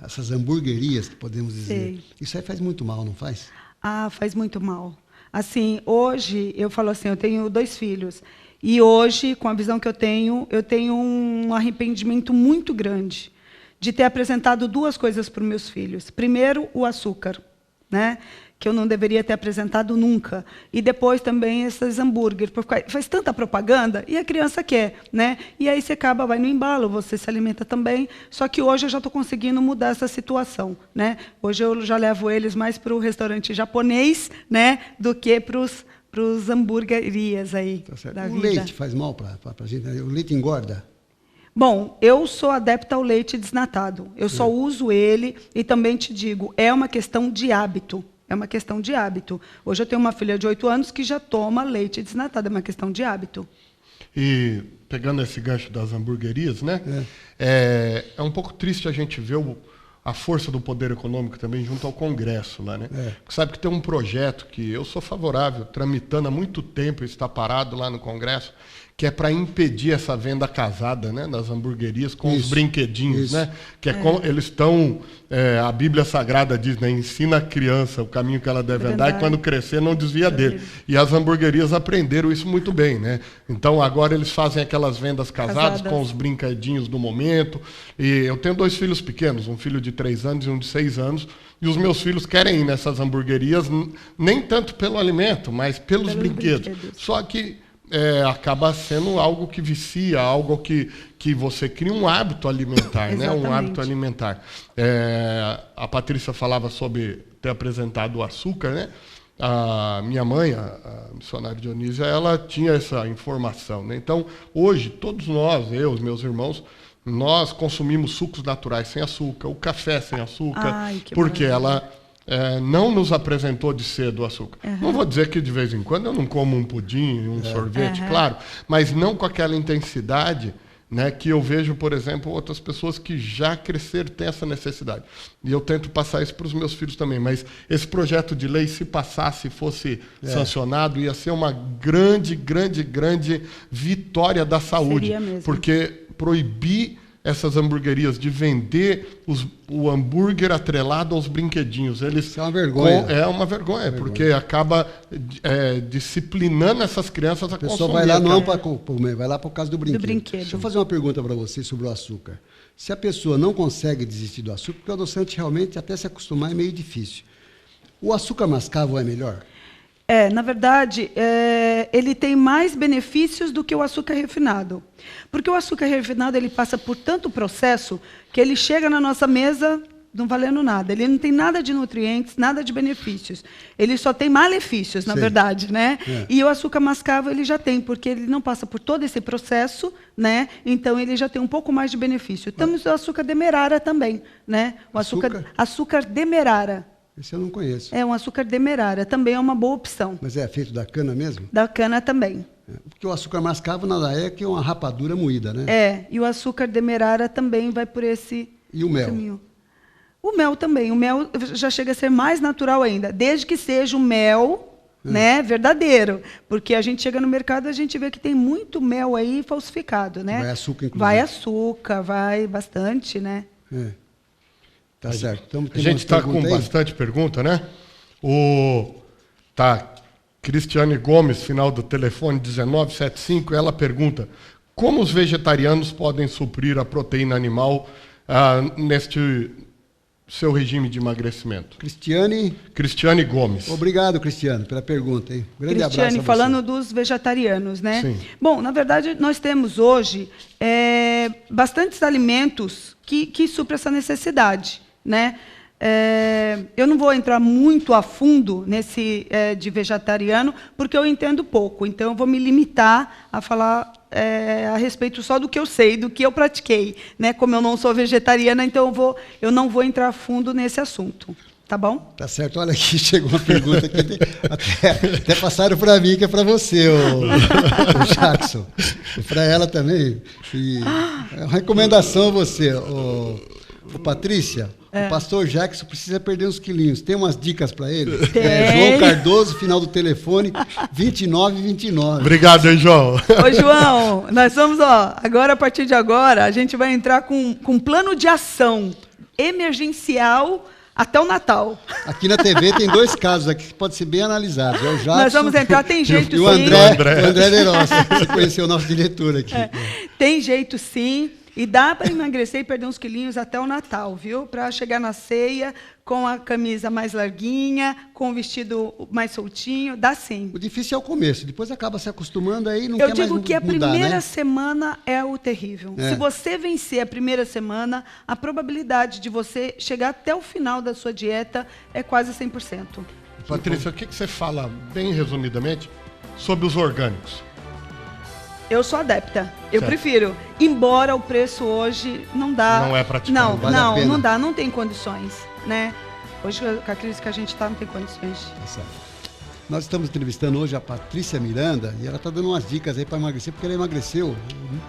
essas hamburguerias, que podemos dizer. Sei. Isso aí faz muito mal, não faz? Ah, faz muito mal. Assim, hoje, eu falo assim, eu tenho 2 filhos. E hoje, com a visão que eu tenho um arrependimento muito grande de ter apresentado 2 coisas para os meus filhos. Primeiro, o açúcar, né? Que eu não deveria ter apresentado nunca. E depois também esses hambúrgueres. Faz tanta propaganda e a criança quer, né? E aí você vai no embalo, você se alimenta também. Só que hoje eu já estou conseguindo mudar essa situação, né? Hoje eu já levo eles mais para o restaurante japonês, né? Do que para os hamburguerias aí Tá certo. da O vida. leite faz mal para a gente? O leite engorda? Bom, eu sou adepta ao leite desnatado. Eu só uso ele e também te digo, é uma questão de hábito. É uma questão de hábito. Hoje eu tenho uma filha de 8 anos que já toma leite desnatado. É uma questão de hábito. E pegando esse gancho das hamburguerias, né? É um pouco triste a gente ver a força do poder econômico também junto ao Congresso lá, né? Porque sabe que tem um projeto que eu sou favorável, tramitando há muito tempo, está parado lá no Congresso, que é para impedir essa venda casada, né, nas hamburguerias com os brinquedinhos, né? Que como eles estão, a Bíblia Sagrada diz, né, ensina a criança o caminho que ela deve andar e quando crescer não desvia dele. E as hamburguerias aprenderam isso muito bem, né? Então agora eles fazem aquelas vendas casadas com os brinquedinhos do momento. E eu tenho 2 filhos pequenos, um filho de 3 anos e um de 6 anos. E os meus filhos querem ir nessas hamburguerias, nem tanto pelo alimento, mas pelos brinquedos. Só que acaba sendo algo que vicia, algo que você cria um hábito alimentar, né? Um hábito alimentar. A Patrícia falava sobre ter apresentado o açúcar, né? A minha mãe, a missionária Dionísia, ela tinha essa informação, né? Então, hoje, todos nós, eu, os meus irmãos, nós consumimos sucos naturais sem açúcar, o café sem açúcar, porque ela não nos apresentou de cedo o açúcar. Não vou dizer que de vez em quando eu não como um pudim, um sorvete, claro, mas não com aquela intensidade, né, que eu vejo, por exemplo, outras pessoas que já cresceram têm essa necessidade. E eu tento passar isso para os meus filhos também. Mas esse projeto de lei, se passasse, fosse sancionado, ia ser uma grande, grande, grande vitória da saúde. Seria mesmo. Porque proibir essas hamburguerias de vender o hambúrguer atrelado aos brinquedinhos. Isso é uma vergonha. É uma vergonha, porque acaba disciplinando essas crianças a consumir. A pessoa vai lá não para comer, vai lá por causa do brinquedo. brinquedo. Deixa eu fazer uma pergunta para você sobre o açúcar. Se a pessoa não consegue desistir do açúcar, porque o adoçante realmente até se acostumar é meio difícil. O açúcar mascavo é melhor? Na verdade, ele tem mais benefícios do que o açúcar refinado. Porque o açúcar refinado ele passa por tanto processo que ele chega na nossa mesa não valendo nada. Ele não tem nada de nutrientes, nada de benefícios. Ele só tem malefícios, na verdade, né? E o açúcar mascavo ele já tem, porque ele não passa por todo esse processo, né? Então ele já tem um pouco mais de benefício. Temos o açúcar demerara também, né? O açúcar demerara. Esse eu não conheço. É um açúcar demerara, também é uma boa opção. Mas é feito da cana mesmo? Da cana também. Porque o açúcar mascavo nada é que é uma rapadura moída, né? E o açúcar demerara também vai por esse E o mel? caminho. O mel também. O mel já chega a ser mais natural ainda, desde que seja um mel, né, verdadeiro. Porque a gente chega no mercado e a gente vê que tem muito mel aí falsificado, né? Vai açúcar, inclusive. Vai açúcar, vai bastante, né? Tá certo. Então, a gente está com bastante pergunta, né? Cristiane Gomes, final do telefone 1975, ela pergunta: como os vegetarianos podem suprir a proteína animal neste seu regime de emagrecimento? Cristiane Gomes. Obrigado, Cristiane, pela pergunta, hein? Grande abraço a você. Falando dos vegetarianos, né? Sim. Bom, na verdade, nós temos hoje bastantes alimentos que suprem essa necessidade, né? Eu não vou entrar muito a fundo nesse de vegetariano, porque eu entendo pouco. Então, eu vou me limitar a falar a respeito só do que eu sei, do que eu pratiquei, né? Como eu não sou vegetariana, então eu não vou entrar a fundo nesse assunto. Tá bom? Tá certo. Olha aqui, chegou uma pergunta aqui. Até passaram para mim, que é para você, o Jackson. E para ela também. É uma recomendação a você, Ô, Patrícia, o pastor Jackson precisa perder uns quilinhos. Tem umas dicas para ele? Tem. João Cardoso, final do telefone, 2929. Obrigado, hein, João? Ô, João, nós vamos, agora, a partir de agora, a gente vai entrar com um plano de ação emergencial até o Natal. Aqui na TV tem 2 casos aqui que podem ser bem analisados. É o Jackson, Nós vamos entrar, tem jeito e o sim. André Lerossa. Você conheceu o nosso diretor aqui. Tem jeito sim. E dá para emagrecer e perder uns quilinhos até o Natal, viu? Para chegar na ceia com a camisa mais larguinha, com o vestido mais soltinho, dá sim. O difícil é o começo, depois acaba se acostumando, aí não Eu quer digo mais que a mudar, primeira né? semana é o terrível. É. Se você vencer a primeira semana, a probabilidade de você chegar até o final da sua dieta é quase 100%. Patrícia, o que você fala, bem resumidamente, sobre os orgânicos? Eu sou adepta. Eu Certo. prefiro. Embora o preço hoje não dá. Não é praticável. Não, Vale a não, pena. não dá, não tem condições, né? Hoje, com a crise que a gente está, não tem condições. Tá certo. Nós estamos entrevistando hoje a Patrícia Miranda e ela está dando umas dicas aí para emagrecer, porque ela emagreceu.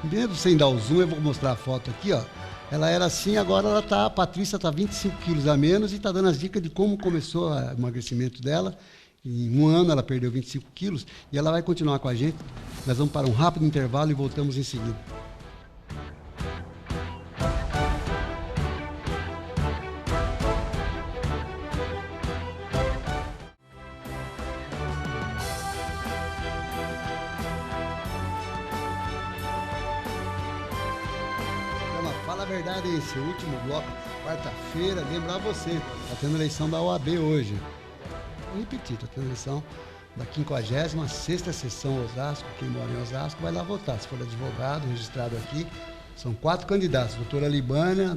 Mesmo sem dar o zoom, eu vou mostrar a foto aqui, ó. Ela era assim, agora ela tá, a Patrícia está 25 quilos a menos e está dando as dicas de como começou o emagrecimento dela. Em um ano ela perdeu 25 quilos e ela vai continuar com a gente. Nós vamos para um rápido intervalo e voltamos em seguida. Fala a verdade aí, esse último bloco, quarta-feira, lembrar você, está tendo eleição da OAB hoje. Vou repetir, está tendo eleição da 56ª sessão Osasco. Quem mora em Osasco vai lá votar. Se for advogado, registrado aqui, são 4 candidatos, doutora Libânia,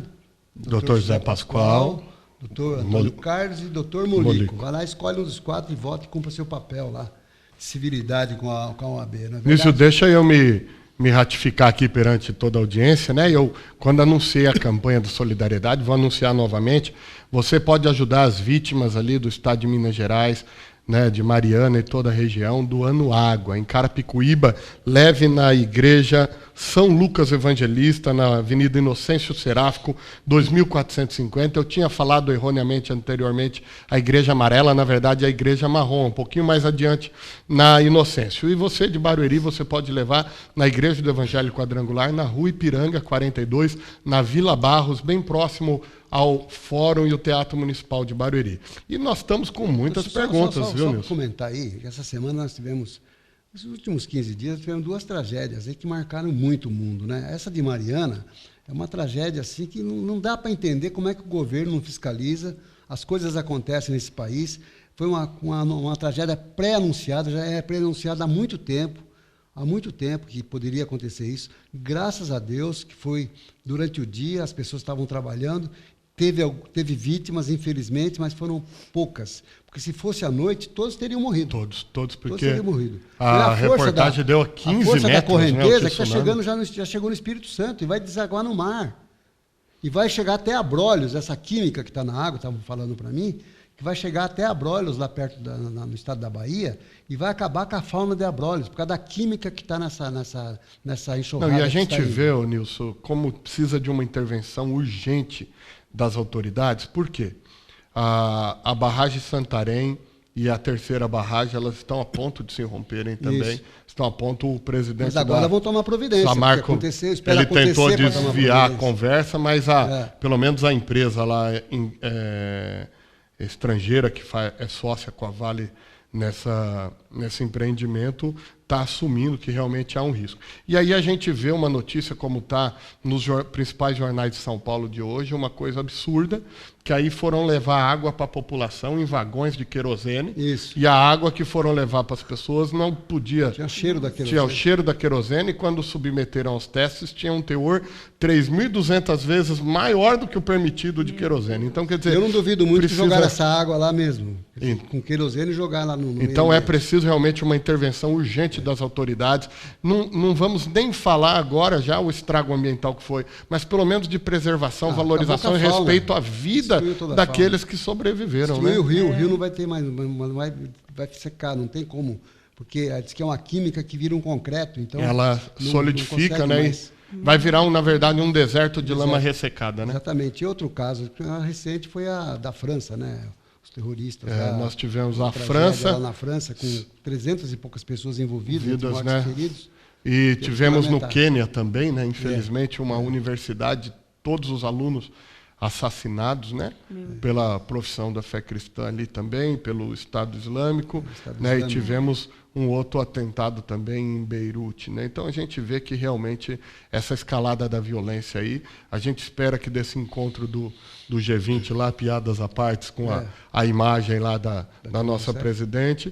Doutor José Pascoal, doutor Antônio Carlos e doutor Molico. Vai lá, escolhe um dos 4 e vota e cumpra seu papel lá, de civilidade com a OAB. Não é Nisso, verdade? deixa eu me ratificar aqui perante toda a audiência, né? Eu, quando anunciei a campanha de solidariedade, vou anunciar novamente, você pode ajudar as vítimas ali do estado de Minas Gerais, né, de Mariana e toda a região, doando água. Em Carapicuíba, leve na igreja São Lucas Evangelista, na Avenida Inocêncio Seráfico, 2450. Eu tinha falado erroneamente anteriormente a igreja amarela, na verdade a igreja marrom, um pouquinho mais adiante na Inocêncio. E você de Barueri, você pode levar na Igreja do Evangelho Quadrangular, na Rua Ipiranga 42, na Vila Barros, bem próximo ao Fórum e o Teatro Municipal de Barueri. E nós estamos com muitas perguntas, viu, Só Nilson? comentar aí, que essa semana nós tivemos, nos últimos 15 dias, tivemos 2 tragédias aí que marcaram muito o mundo, né? Essa de Mariana é uma tragédia assim que não dá para entender como é que o governo não fiscaliza, as coisas acontecem nesse país. Foi uma tragédia pré-anunciada, já é pré-anunciada há muito tempo que poderia acontecer isso. Graças a Deus que foi durante o dia, as pessoas estavam trabalhando. Teve vítimas, infelizmente, mas foram poucas. Porque se fosse à noite, todos teriam morrido. Todos, porque Todos teriam morrido. a reportagem deu a 15 a força metros, da correnteza, né, o que já chegou no Espírito Santo e vai desaguar no mar. E vai chegar até Abrolhos, essa química que está na água, estavam falando para mim, que vai chegar até Abrolhos, lá perto no estado da Bahia, e vai acabar com a fauna de Abrolhos, por causa da química que está nessa enxurrada. Não, e a gente vê, Nilson, como precisa de uma intervenção urgente das autoridades. Por quê? A barragem Santarém e a terceira barragem, elas estão a ponto de se romperem também. Isso. Estão a ponto, o presidente Mas agora vão tomar providência. Samarco, ele tentou desviar a conversa, mas pelo menos a empresa lá estrangeira, que é sócia com a Vale nesse empreendimento, está assumindo que realmente há um risco. E aí a gente vê uma notícia como está nos principais jornais de São Paulo de hoje, uma coisa absurda, que aí foram levar água para a população em vagões de querosene. Isso. E a água que foram levar para as pessoas não podia... Tinha cheiro da querosene. Tinha o cheiro da querosene, e quando submeteram aos testes, tinha um teor 3.200 vezes maior do que o permitido de querosene. Então, quer dizer... Eu não duvido muito que jogar essa água lá mesmo, com querosene, e jogar lá no Então é preciso realmente uma intervenção urgente das autoridades. Não vamos nem falar agora já o estrago ambiental que foi, mas pelo menos de preservação, valorização e respeito à vida daqueles que sobreviveram. Destruiu o rio não vai ter mais, vai secar, não tem como, porque diz que é uma química que vira um concreto, então ela solidifica, não né? mais. Vai virar, na verdade, um deserto de lama ressecada, né? Exatamente. E outro caso recente foi a da França, né? Os terroristas. Nós tivemos a tragédia França. lá na França, com 300 e poucas pessoas envolvidas, mortos, né? feridos. E tivemos no Quênia também, né? Infelizmente, uma universidade, todos os alunos assassinados, né? Pela profissão da fé cristã ali também, pelo Estado Islâmico, né? E tivemos um outro atentado também em Beirute, né? Então a gente vê que realmente essa escalada da violência aí, a gente espera que desse encontro do G20 lá, piadas à parte, com a imagem lá da nossa presidente,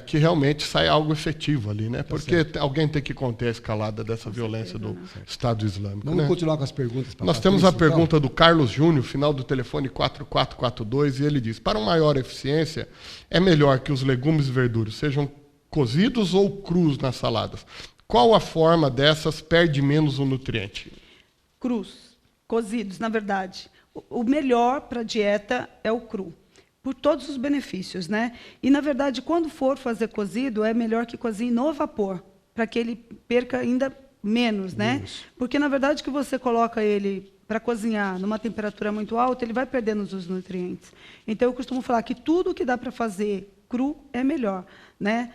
que realmente saia algo efetivo ali, né? Porque alguém tem que conter a escalada dessa violência do Estado Islâmico. Vamos continuar com as perguntas. Nós temos a pergunta do Carlos Júnior, final do telefone 4442, e ele diz: para uma maior eficiência, é melhor que os legumes e verduras sejam cozidos ou crus nas saladas? Qual a forma dessas perde menos o nutriente? Crus, cozidos, na verdade. O melhor para a dieta é o cru, por todos os benefícios, né? E, na verdade, quando for fazer cozido, é melhor que cozinhe no vapor, para que ele perca ainda menos, né? Porque, na verdade, que você coloca ele para cozinhar numa temperatura muito alta, ele vai perdendo os nutrientes. Então, eu costumo falar que tudo que dá para fazer cru é melhor, né?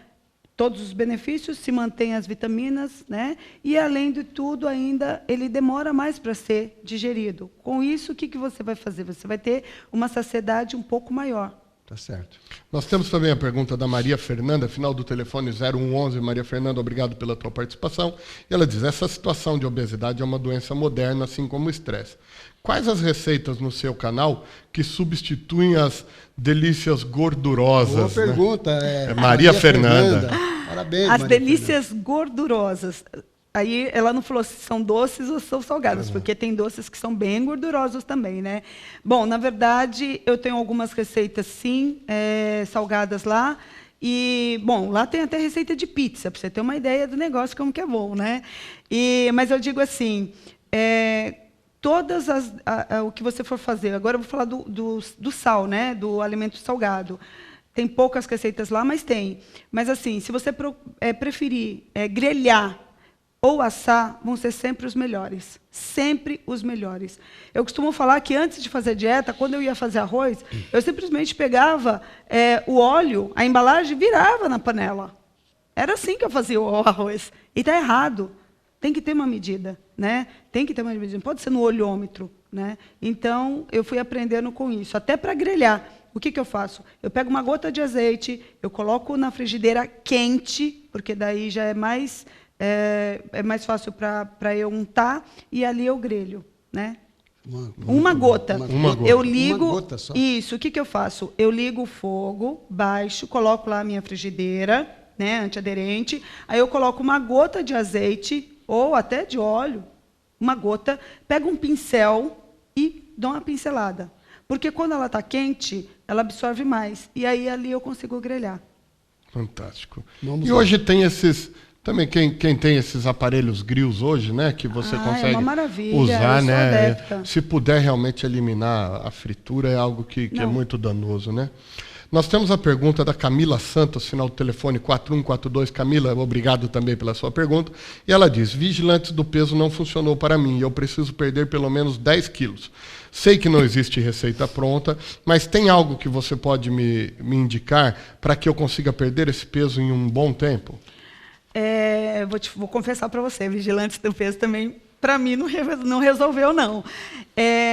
Todos os benefícios, se mantém as vitaminas, né? E, além de tudo, ainda ele demora mais para ser digerido. Com isso, o que você vai fazer? Você vai ter uma saciedade um pouco maior. Tá certo. Nós temos também a pergunta da Maria Fernanda, final do telefone 0111. Maria Fernanda, obrigado pela tua participação. E ela diz: essa situação de obesidade é uma doença moderna, assim como o estresse. Quais as receitas no seu canal que substituem as delícias gordurosas? Boa pergunta. Maria Fernanda. Parabéns, As Maria delícias Fernanda. Gordurosas. Aí ela não falou se são doces ou são salgadas, porque tem doces que são bem gordurosos também, né? Bom, na verdade, eu tenho algumas receitas, sim, salgadas lá. E, bom, lá tem até receita de pizza, para você ter uma ideia do negócio, como que é bom, né? Mas eu digo assim, o que você for fazer, agora eu vou falar do sal, né? Do alimento salgado. Tem poucas receitas lá, mas tem. Mas, assim, se você preferir grelhar ou assar, vão ser sempre os melhores. Sempre os melhores. Eu costumo falar que, antes de fazer dieta, quando eu ia fazer arroz, eu simplesmente pegava o óleo, a embalagem, e virava na panela. Era assim que eu fazia o arroz. E está errado. Tem que ter uma medida, né? Tem que ter uma medida. Não pode ser no olhômetro, né? Então, eu fui aprendendo com isso. Até para grelhar. O que eu faço? Eu pego uma gota de azeite, eu coloco na frigideira quente, porque daí já é mais fácil para eu untar, e ali eu grelho, né? Uma gota. Eu ligo. Uma gota só. Isso. O que eu faço? Eu ligo o fogo baixo, coloco lá a minha frigideira, né, antiaderente. Aí eu coloco uma gota de azeite ou até de óleo, uma gota. Pego um pincel e dou uma pincelada, porque quando ela está quente, ela absorve mais. E aí ali eu consigo grelhar. Fantástico. Hoje tem esses. Também quem tem esses aparelhos grills hoje, né, que você consegue uma maravilha, usar, eu sou né? adepta. Se puder realmente eliminar a fritura, é algo que é muito danoso, né? Nós temos a pergunta da Camila Santos, final do telefone 4142. Camila, obrigado também pela sua pergunta. E ela diz: Vigilantes do Peso não funcionou para mim e eu preciso perder pelo menos 10 quilos. Sei que não existe receita pronta, mas tem algo que você pode me indicar para que eu consiga perder esse peso em um bom tempo? Vou confessar para você, Vigilantes do Peso também, para mim, não resolveu, não.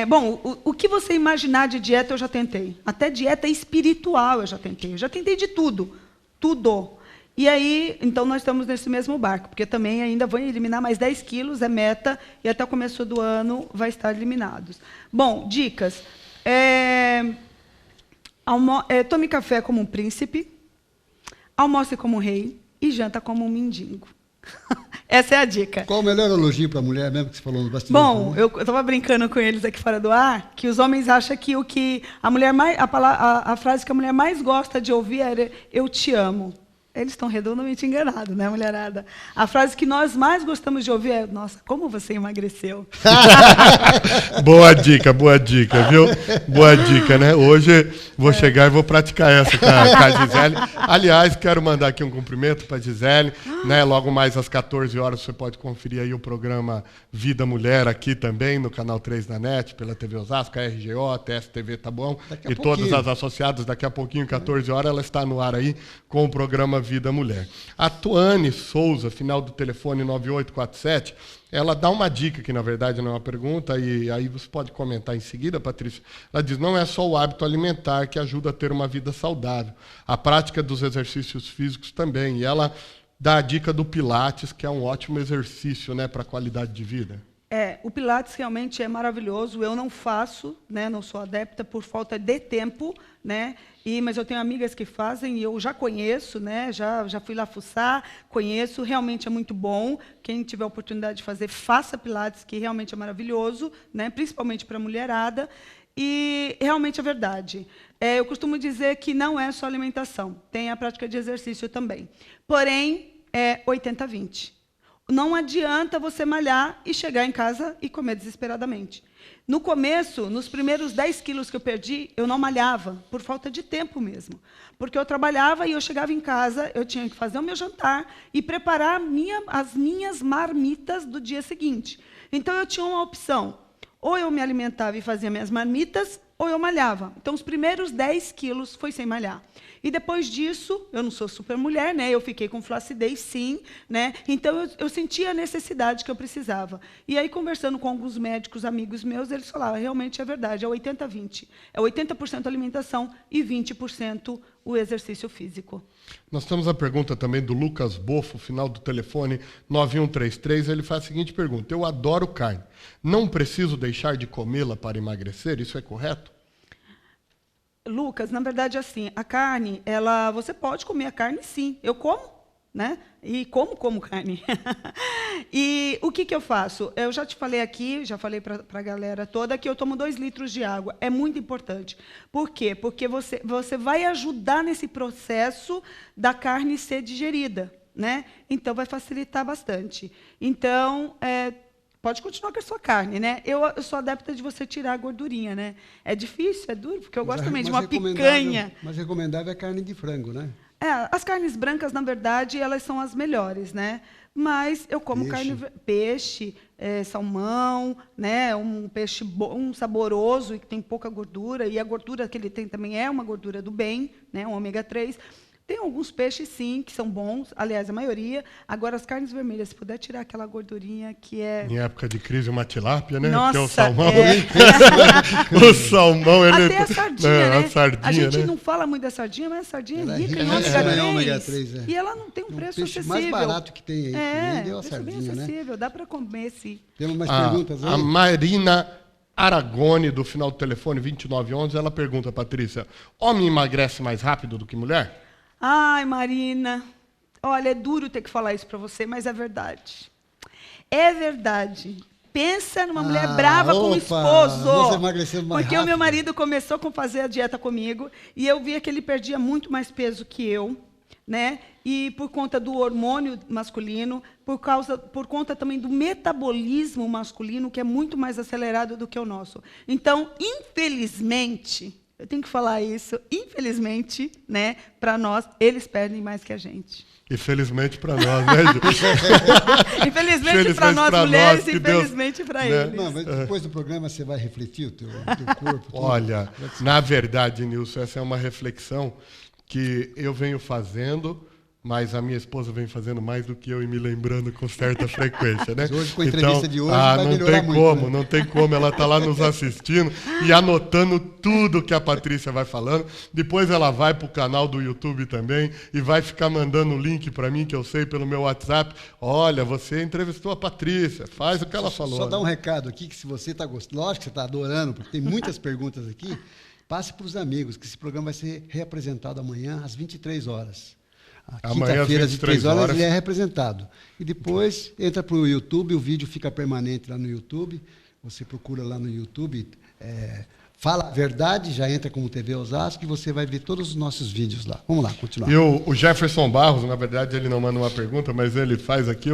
Bom, o que você imaginar de dieta eu já tentei. Até dieta espiritual eu já tentei. Eu já tentei de tudo. Tudo. E aí, então, nós estamos nesse mesmo barco, porque também ainda vou eliminar mais 10 quilos, é meta, e até o começo do ano vai estar eliminados. Bom, dicas. Tome café como um príncipe, almoce como um rei, e janta como um mendigo. Essa é a dica. Qual o melhor elogio para a mulher, mesmo que você falou no bastidor? Bom, eu estava brincando com eles aqui fora do ar, que os homens acham que a frase que a mulher mais gosta de ouvir é "eu te amo". eles estão redondamente enganados, né, mulherada? A frase que nós mais gostamos de ouvir é: nossa, como você emagreceu? Boa dica, viu? Boa dica, né? Hoje vou chegar e vou praticar essa com a Gisele. Aliás, quero mandar aqui um cumprimento para a Gisele, né? Logo mais às 14 horas você pode conferir aí o programa Vida Mulher aqui também, no Canal 3 da NET, pela TV Osasco, a RGO, a TSTV Taboão e todas as associadas. Daqui a pouquinho, 14 horas, ela está no ar aí com o programa Vida Mulher. A Tuane Souza, final do telefone 9847, ela dá uma dica, que na verdade não é uma pergunta, e aí você pode comentar em seguida, Patrícia. Ela diz: não é só o hábito alimentar que ajuda a ter uma vida saudável, a prática dos exercícios físicos também. E ela dá a dica do Pilates, que é um ótimo exercício, né, para a qualidade de vida. O Pilates realmente é maravilhoso. Eu não faço, né, não sou adepta por falta de tempo, né, mas eu tenho amigas que fazem e eu já conheço, né, já fui lá fuçar, conheço, realmente é muito bom. Quem tiver a oportunidade de fazer, faça Pilates, que realmente é maravilhoso, né, principalmente para a mulherada. E realmente é verdade. Eu costumo dizer que não é só alimentação, tem a prática de exercício também. Porém, é 80-20. Não adianta você malhar e chegar em casa e comer desesperadamente. No começo, nos primeiros 10 quilos que eu perdi, eu não malhava, por falta de tempo mesmo. Porque eu trabalhava e eu chegava em casa, eu tinha que fazer o meu jantar e preparar as minhas marmitas do dia seguinte. Então, eu tinha uma opção: ou eu me alimentava e fazia minhas marmitas, ou eu malhava. Então, os primeiros 10 quilos foi sem malhar. E depois disso, eu não sou super mulher, né? Eu fiquei com flacidez, sim, né? Então, eu senti a necessidade que eu precisava. E aí, conversando com alguns médicos, amigos meus, eles falavam: realmente é verdade, é 80-20. É 80% alimentação e 20% o exercício físico. Nós temos a pergunta também do Lucas Bofo, final do telefone 9133. Ele faz a seguinte pergunta: eu adoro carne. Não preciso deixar de comê-la para emagrecer? Isso é correto? Lucas, na verdade, assim, a carne, você pode comer a carne, sim. Eu como, né? E como carne. E o que eu faço? Eu já te falei aqui, já falei para a galera toda, que eu tomo 2 litros de água. É muito importante. Por quê? Porque você vai ajudar nesse processo da carne ser digerida, né? Então, vai facilitar bastante. Então, pode continuar com a sua carne, né? Eu sou adepta de você tirar a gordurinha, né? É difícil, é duro, porque eu gosto também de uma picanha. Mas recomendável é carne de frango, né? As carnes brancas, na verdade, elas são as melhores, né? Mas eu como peixe, salmão, né? Um peixe saboroso e que tem pouca gordura. E a gordura que ele tem também é uma gordura do bem, né? Um ômega 3. Tem alguns peixes, sim, que são bons, aliás, a maioria. Agora, as carnes vermelhas, se puder tirar aquela gordurinha que é... Em época de crise, uma tilápia, né? Nossa, porque o salmão... o salmão, ele... Até a sardinha, né? A sardinha, a gente né? não fala muito da sardinha, mas a sardinha Ela é rica em ômega 3. E ela não tem um preço acessível. O mais barato que tem aí. É a sardinha, bem acessível, dá para comer, sim. Temos mais perguntas aí? A Marina Aragone, do final do telefone 2911, ela pergunta, Patrícia: homem emagrece mais rápido do que mulher? Ai, Marina, olha, é duro ter que falar isso para você, mas é verdade. É verdade. Pensa numa mulher brava com o esposo. Você emagreceu mais porque rápido. O meu marido começou a fazer a dieta comigo e eu via que ele perdia muito mais peso que eu, né? E por conta do hormônio masculino, por conta também do metabolismo masculino, que é muito mais acelerado do que o nosso. Então, infelizmente... eu tenho que falar isso, infelizmente, né, para nós, eles perdem mais que a gente. Infelizmente para nós, né, Ju? Infelizmente para nós mulheres, nós, infelizmente para eles. Não, mas depois do programa você vai refletir o teu corpo? Olha, na verdade, Nilson, essa é uma reflexão que eu venho fazendo, mas a minha esposa vem fazendo mais do que eu e me lembrando com certa frequência, né? Mas hoje, com a entrevista de hoje, vai não melhorar tem muito, como, né? não tem como. Ela está lá nos assistindo e anotando tudo que a Patrícia vai falando. Depois ela vai para o canal do YouTube também e vai ficar mandando o link para mim, que eu sei pelo meu WhatsApp. Olha, você entrevistou a Patrícia, faz o que ela falou. Só dar um recado aqui, que se você está gostando, lógico que você está adorando, porque tem muitas perguntas aqui, passe para os amigos, que esse programa vai ser reapresentado amanhã às 23 horas. Quinta-feira, às 23 horas, ele é representado. E depois entra para o YouTube, o vídeo fica permanente lá no YouTube. Você procura lá no YouTube, Fala a Verdade, já entra como TV Osasco e você vai ver todos os nossos vídeos lá. Vamos lá, continuar. E o Jefferson Barros, na verdade, ele não manda uma pergunta, mas ele faz aqui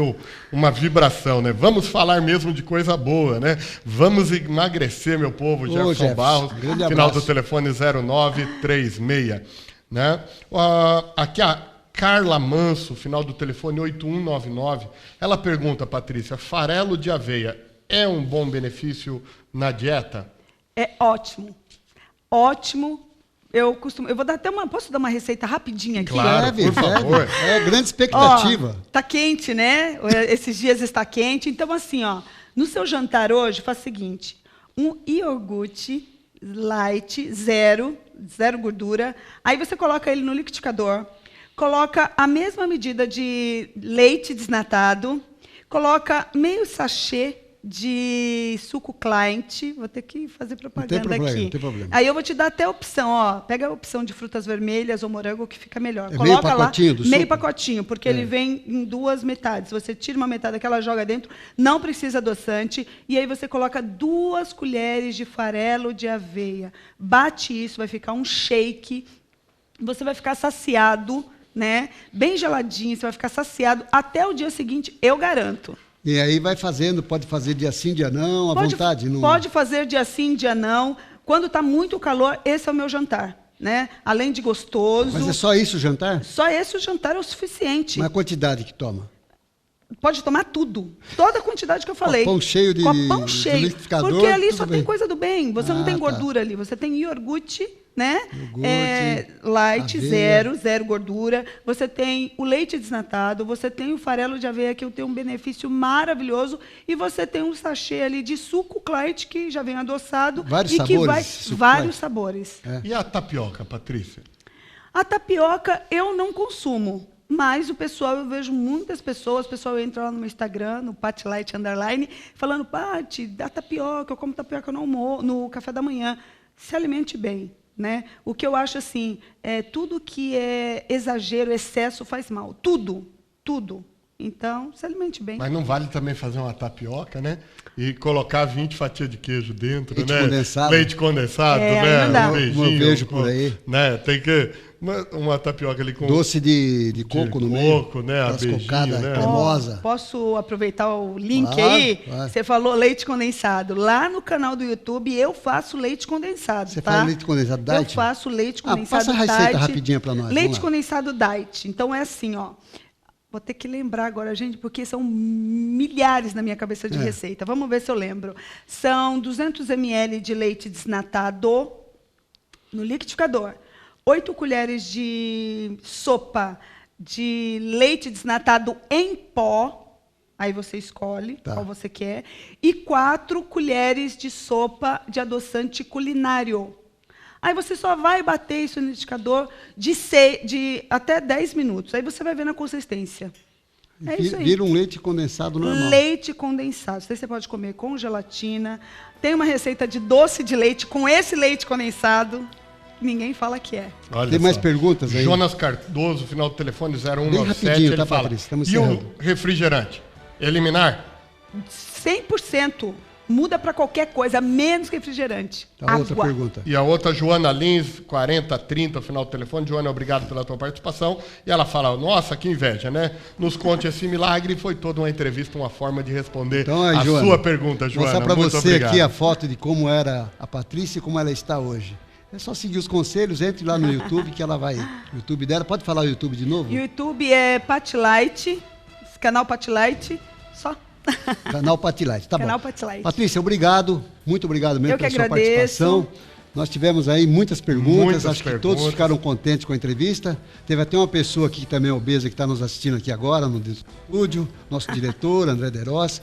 uma vibração, né? Vamos falar mesmo de coisa boa, né? Vamos emagrecer, meu povo, Jefferson Barros, final do telefone 0936, né? Aqui a Carla Manso, final do telefone 8199, ela pergunta, Patrícia, farelo de aveia é um bom benefício na dieta? É ótimo. Ótimo. Eu vou dar posso dar uma receita rapidinha aqui? Claro, por favor. É grande expectativa. Tá quente, né? Esses dias está quente. Então, assim, no seu jantar hoje, faz o seguinte. Um iogurte light, zero gordura. Aí você coloca ele no liquidificador. Coloca a mesma medida de leite desnatado. Coloca meio sachê de suco Client, vou ter que fazer propaganda aqui. Não tem problema. Aí eu vou te dar até a opção, pega a opção de frutas vermelhas ou morango que fica melhor. É coloca meio pacotinho do meio suco? Pacotinho, porque ele vem em 2 metades. Você tira uma metade daquela, joga dentro, não precisa adoçante, e aí você coloca 2 colheres de farelo de aveia. Bate isso, vai ficar um shake. Você vai ficar saciado, né? Bem geladinho, você vai ficar saciado até o dia seguinte, eu garanto. E aí vai fazendo, pode fazer dia sim, dia não, à vontade. Não... Pode fazer dia sim, dia não. Quando está muito calor, esse é o meu jantar, né? Além de gostoso. Mas é só isso o jantar? Só esse o jantar é o suficiente. Mas a quantidade que toma? Pode tomar tudo. Toda a quantidade que eu falei. Copão cheio de liquidificador. Porque ali só tem coisa do bem. Você não tem gordura ali. Você tem iogurte, né? Light, aveia. zero gordura. Você tem o leite desnatado, você tem o farelo de aveia, que tem um benefício maravilhoso, e você tem um sachê ali de suco Client, que já vem adoçado. Vários e sabores, que vai suco vários Client. sabores. E a tapioca, Patrícia? A tapioca eu não consumo. Mas o pessoal, eu vejo muitas pessoas, o pessoal entra lá no meu Instagram, no Patlight _, falando, Pati, dá tapioca, eu como tapioca no café da manhã. Se alimente bem. Né? O que eu acho assim, tudo que é exagero, excesso faz mal. Tudo. Então, se alimente bem. Mas não vale também fazer uma tapioca, né? E colocar 20 fatias de queijo dentro, leite né? Condensado. Leite condensado, né? Não dá. Um beijinho, Eu vejo por aí. Né? Tem que... Uma tapioca ali com... Doce de coco no meio. Coco, né? A beijinho, cocada né? cremosa. Posso aproveitar o link Claro, aí? claro. Você falou leite condensado. Lá no canal do YouTube eu faço leite condensado. Você tá? faz leite condensado diet? Eu faço leite condensado passa a receita diet. rapidinha para nós. Leite condensado diet. Então é assim, Vou ter que lembrar agora, gente, porque são milhares na minha cabeça de receita. Vamos ver se eu lembro. São 200 ml de leite desnatado no liquidificador. 8 colheres de sopa de leite desnatado em pó. Aí você escolhe qual você quer. E 4 colheres de sopa de adoçante culinário. Aí você só vai bater isso no liquidificador de até 10 minutos. Aí você vai ver na consistência. É isso aí. Vira um leite condensado normal. Leite condensado. Isso aí você pode comer com gelatina. Tem uma receita de doce de leite com esse leite condensado. Ninguém fala que é. Olha Tem só. mais perguntas aí? Jonas Cardoso, final do telefone 0197. Bem rapidinho, ele tá, fala, Patrícia? Estamos e o encerrando. refrigerante? Eliminar? 100%. Muda para qualquer coisa, menos refrigerante. Tá, outra Água. pergunta. E a outra, Joana Lins, 4030, final do telefone. Joana, obrigado pela tua participação. E ela fala, nossa, que inveja, né? Nos conte esse milagre. Foi toda uma entrevista, uma forma de responder Então, aí, a Joana, sua pergunta, Joana. Vou mostrar para Muito você obrigado. aqui a foto de como era a Patrícia e como ela está hoje. É só seguir os conselhos, entre lá no YouTube que ela vai. O YouTube dela, pode falar o YouTube de novo? YouTube é Patlight, canal Patlight, só. Canal Patlight, tá Canal bom. Patlight. Patrícia, obrigado, muito obrigado mesmo Eu que pela sua agradeço. participação. Nós tivemos aí muitas perguntas, Muitas acho que perguntas. todos ficaram contentes com a entrevista. Teve até uma pessoa aqui que também é obesa, que está nos assistindo aqui agora no estúdio, nosso diretor, André Deros.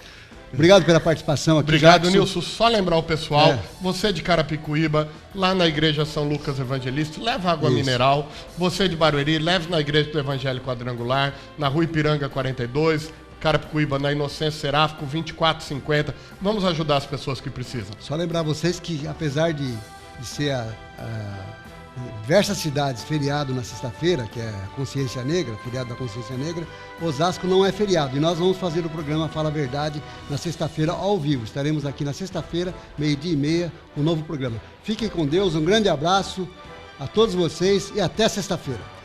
Obrigado pela participação aqui, Obrigado, Jackson. Nilson. Só lembrar o pessoal, você de Carapicuíba, lá na Igreja São Lucas Evangelista, leva água Isso. mineral. Você de Barueri, leve na Igreja do Evangelho Quadrangular, na Rua Ipiranga 42, Carapicuíba, na Inocêncio Seráfico 2450. Vamos ajudar as pessoas que precisam. Só lembrar vocês que, apesar de ser diversas cidades feriado na sexta-feira, que é a Consciência Negra, feriado da Consciência Negra. Osasco não é feriado e nós vamos fazer o programa Fala a Verdade na sexta-feira ao vivo. Estaremos aqui na sexta-feira, 12h30, com um novo programa. Fiquem com Deus, um grande abraço a todos vocês e até sexta-feira.